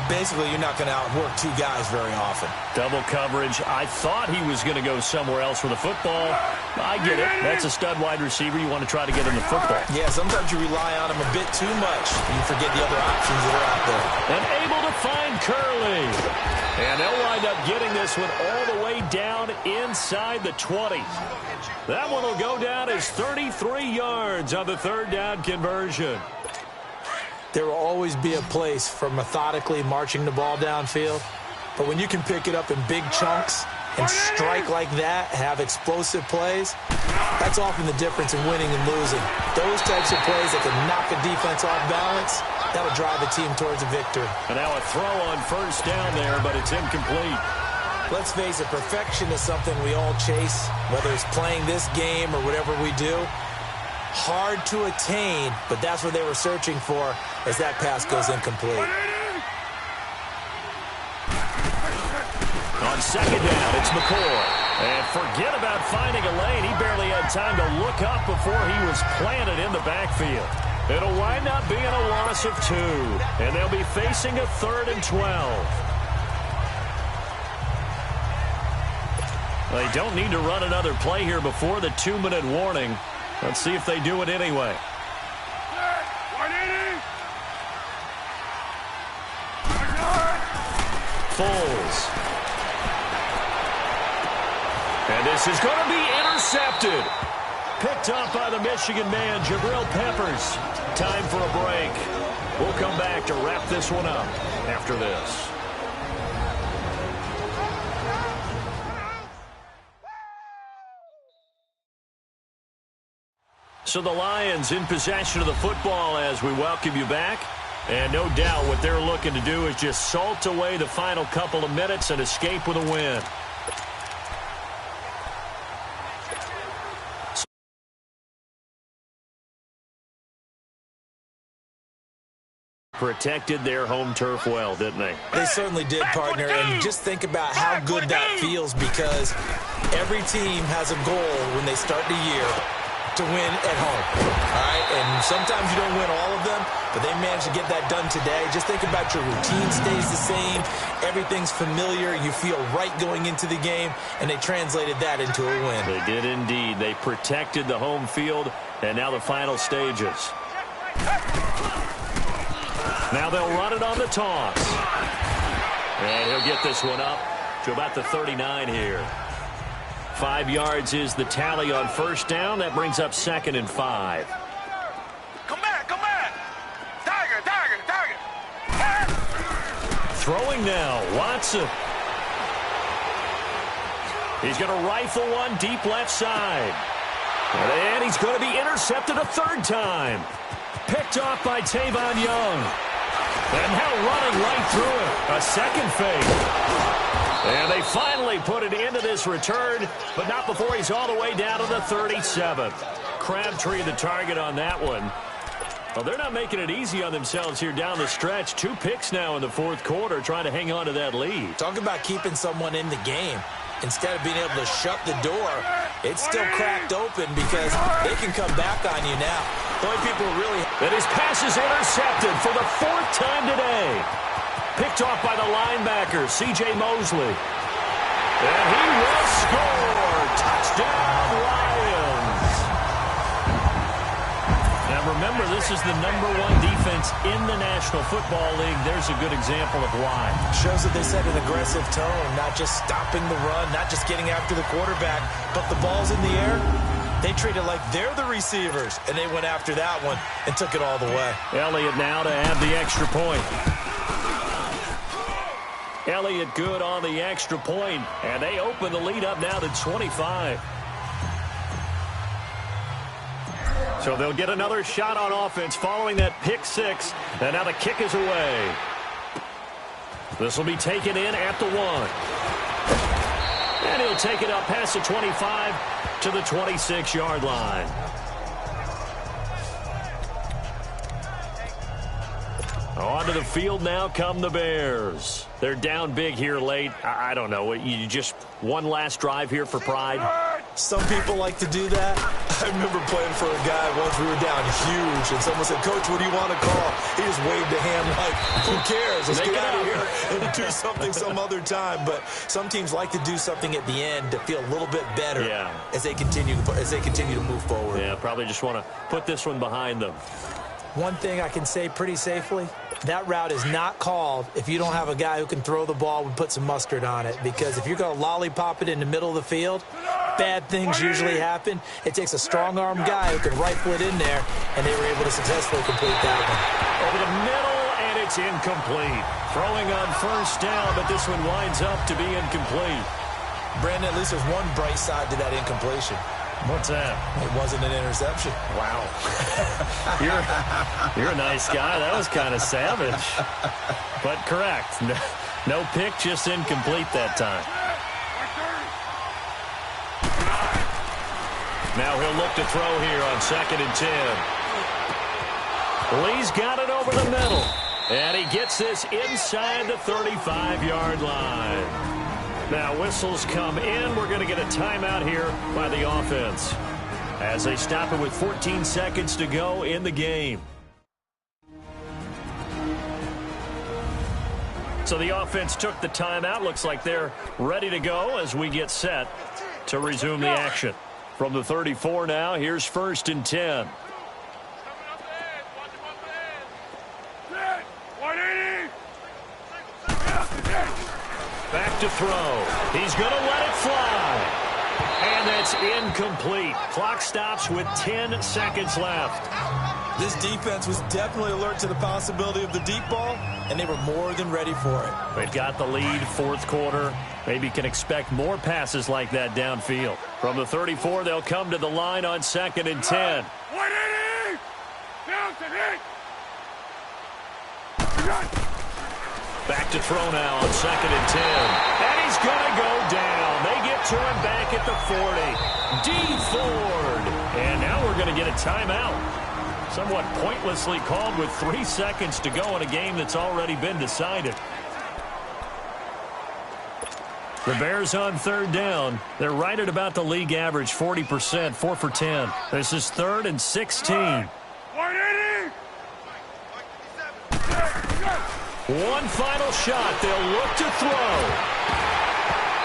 Basically, you're not going to outwork 2 guys very often. Double coverage. I thought he was going to go somewhere else with the football. I get it. That's a stud wide receiver. You want to try to get him the football. Yeah, sometimes you rely on him a bit too much. You forget the other options that are out there. And able to find Curley. And they'll wind up getting this one all the way down inside the 20. That one will go down as 33 yards on the 3rd down conversion. There will always be a place for methodically marching the ball downfield. But when you can pick it up in big chunks and strike like that, have explosive plays, that's often the difference in winning and losing. Those types of plays that can knock a defense off balance, that'll drive the team towards a victory. And now a throw on 1st down there, but it's incomplete. Let's face it, perfection is something we all chase, whether it's playing this game or whatever we do. Hard to attain, but that's what they were searching for as that pass goes incomplete. On 2nd down, it's McCoy. And forget about finding a lane. He barely had time to look up before he was planted in the backfield. It'll wind up being a loss of 2. And they'll be facing a 3rd and 12. They don't need to run another play here before the 2-minute warning. Let's see if they do it anyway. Foles. And this is going to be intercepted. Picked up by the Michigan man, Jabril Peppers. Time for a break. We'll come back to wrap this one up after this. So the Lions in possession of the football as we welcome you back. And no doubt what they're looking to do is just salt away the final couple of minutes and escape with a win. Protected their home turf well, didn't they? They certainly did, partner. And just think about how good that feels, because every team has a goal when they start the year to win at home. All right? And sometimes you don't win all of them, but they managed to get that done today. Just think about your routine stays the same. Everything's familiar. You feel right going into the game, and they translated that into a win. They did indeed. They protected the home field, and now the final stages. Now they'll run it on the toss. And he'll get this one up to about the 39 here. 5 yards is the tally on first down. That brings up 2nd and 5. Come back, come back. Tiger, tiger, tiger. Throwing now, Watson. He's going to rifle one deep left side. And he's going to be intercepted a 3rd time. Picked off by Tavon Young. And now running right through it. A second fake. And they finally put it into this return, but not before he's all the way down to the 37. Crabtree the target on that one. Well, they're not making it easy on themselves here down the stretch. 2 picks now in the 4th quarter trying to hang on to that lead. Talk about keeping someone in the game. Instead of being able to shut the door, it's still cracked open because they can come back on you now. The only people really... And his pass is intercepted for the 4th time today. Picked off by the linebacker, C.J. Mosley. And he will score. Touchdown, Lions. Now remember, this is the #1 defense in the National Football League. There's a good example of why. Shows that they set an aggressive tone, not just stopping the run, not just getting after the quarterback, but the ball's in the air. They treat it like they're the receivers, and they went after that one and took it all the way. Elliott now to add the extra point. Elliott good on the extra point, and they open the lead up now to 25. So they'll get another shot on offense following that pick 6, and now the kick is away. This will be taken in at the 1. And he'll take it up past the 25 to the 26-yard line. Onto the field now come the Bears. They're down big here late. I don't know. You just one last drive here for pride? Some people like to do that. I remember playing for a guy once. We were down huge, and someone said, "Coach, what do you want to call?" He just waved a hand like, "Who cares? Let's get out of here and do something some other time." But some teams like to do something at the end to feel a little bit better as they continue to move forward. Yeah, probably just want to put this one behind them. One thing I can say pretty safely, that route is not called if you don't have a guy who can throw the ball and put some mustard on it. Because if you're going to lollipop it in the middle of the field, bad things usually happen. It takes a strong-armed guy who can rifle it in there, and they were able to successfully complete that one. Over the middle, and it's incomplete. Throwing on first down, but this one winds up to be incomplete. Brandon, at least there's one bright side to that incompletion. What's that? It wasn't an interception. Wow. You're a nice guy. That was kind of savage. But correct. No pick, just incomplete that time. Now he'll look to throw here on 2nd and 10. Lee's got it over the middle. And he gets this inside the 35-yard line. Now whistles come in. We're going to get a timeout here by the offense as they stop it with 14 seconds to go in the game. So the offense took the timeout. Looks like they're ready to go as we get set to resume the action. From the 34 now, here's 1st and 10. Back to throw. He's going to let it fly. And that's incomplete. Clock stops with 10 seconds left. This defense was definitely alert to the possibility of the deep ball, and they were more than ready for it. They've got the lead, 4th quarter. Maybe can expect more passes like that downfield. From the 34, they'll come to the line on 2nd and 10. Back to throw now on 2nd and 10. And he's going to go down. They get to him back at the 40. D. Ford. And now we're going to get a timeout. Somewhat pointlessly called with 3 seconds to go in a game that's already been decided. The Bears on 3rd down. They're right at about the league average, 40%, 4 for 10. This is 3rd and 16. One final shot. They'll look to throw.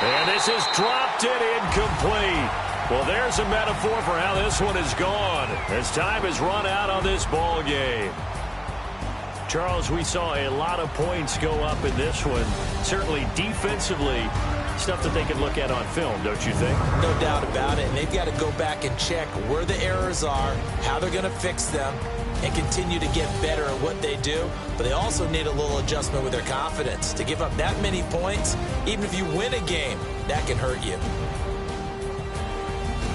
And this is dropped and incomplete. Well, there's a metaphor for how this one is gone as time has run out on this ball game. Charles, we saw a lot of points go up in this one. Certainly defensively, stuff that they can look at on film, don't you think? No doubt about it. And they've got to go back and check where the errors are, how they're going to fix them, and continue to get better at what they do. But they also need a little adjustment with their confidence. To give up that many points, even if you win a game, that can hurt you.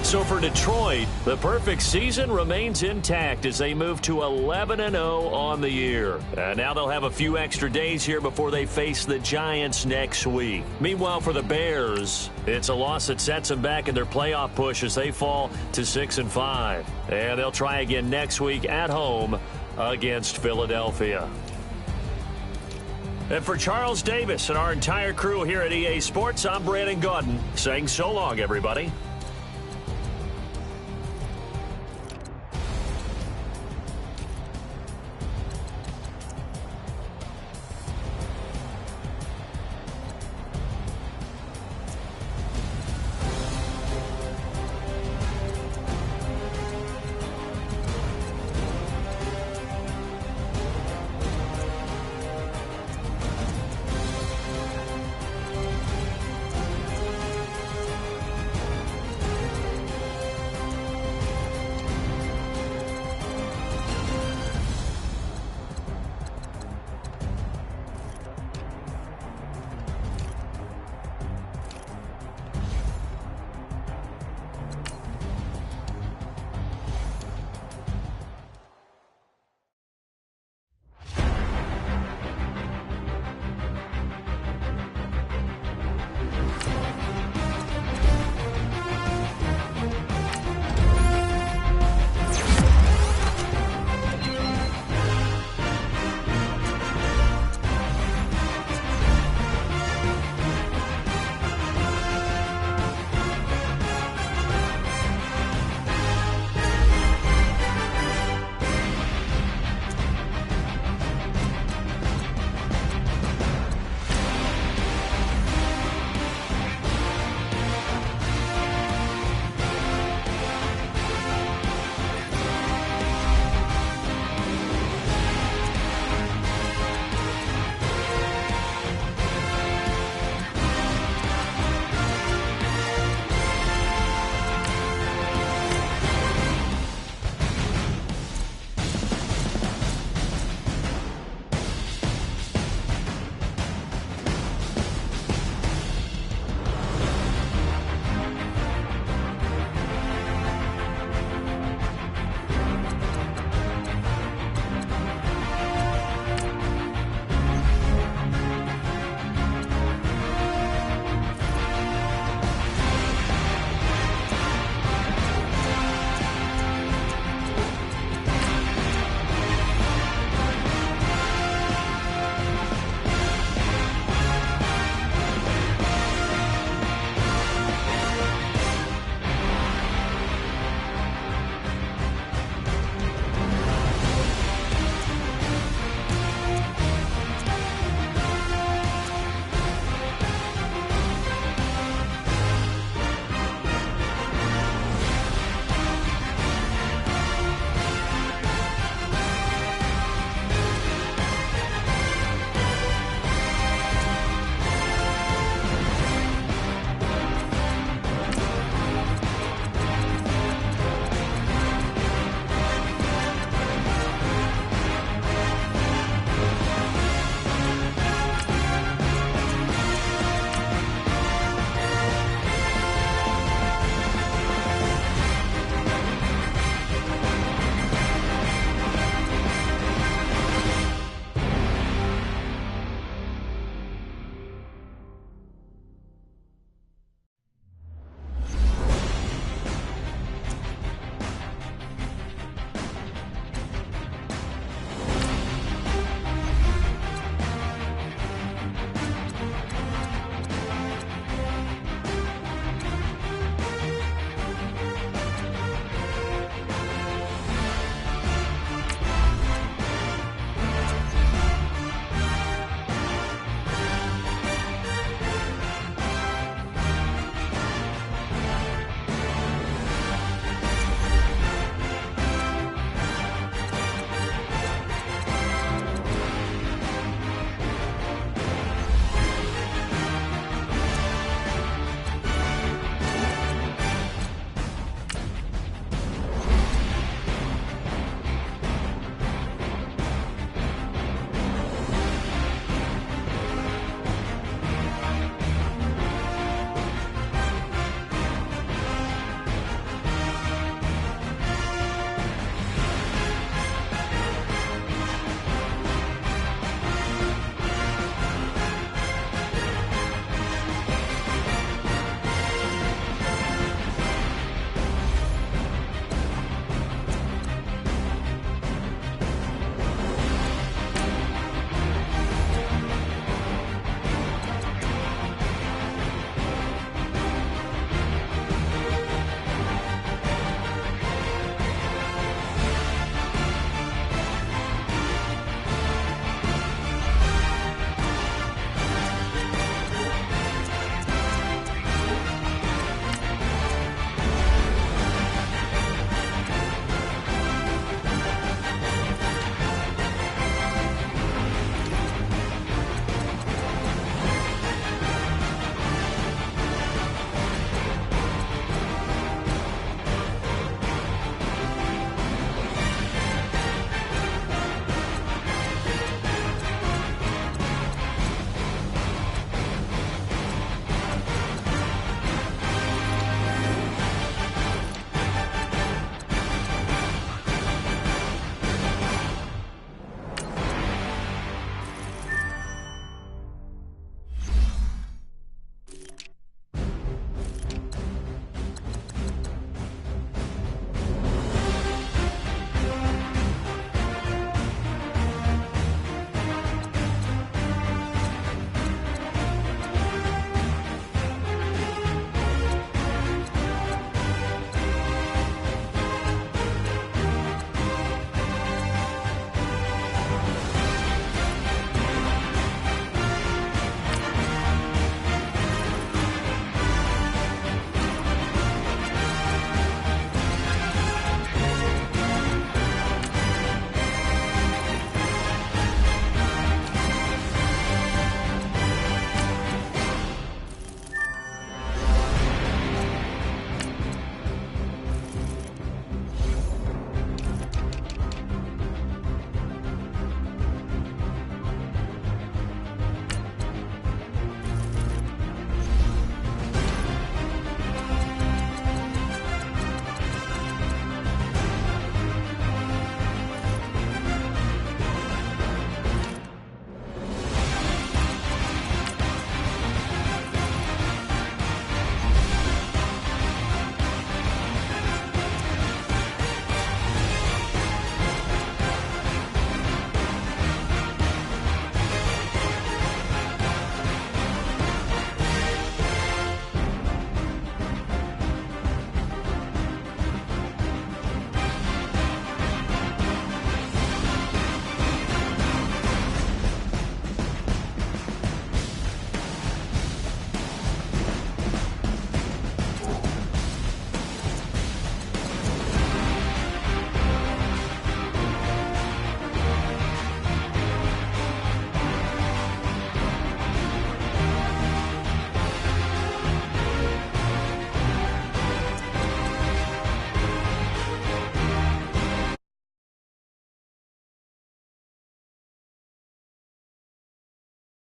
So for Detroit, the perfect season remains intact as they move to 11-0 on the year. And now they'll have a few extra days here before they face the Giants next week. Meanwhile, for the Bears, it's a loss that sets them back in their playoff push as they fall to 6-5. And they'll try again next week at home against Philadelphia. And for Charles Davis and our entire crew here at EA Sports, I'm Brandon Gaudin saying so long, everybody.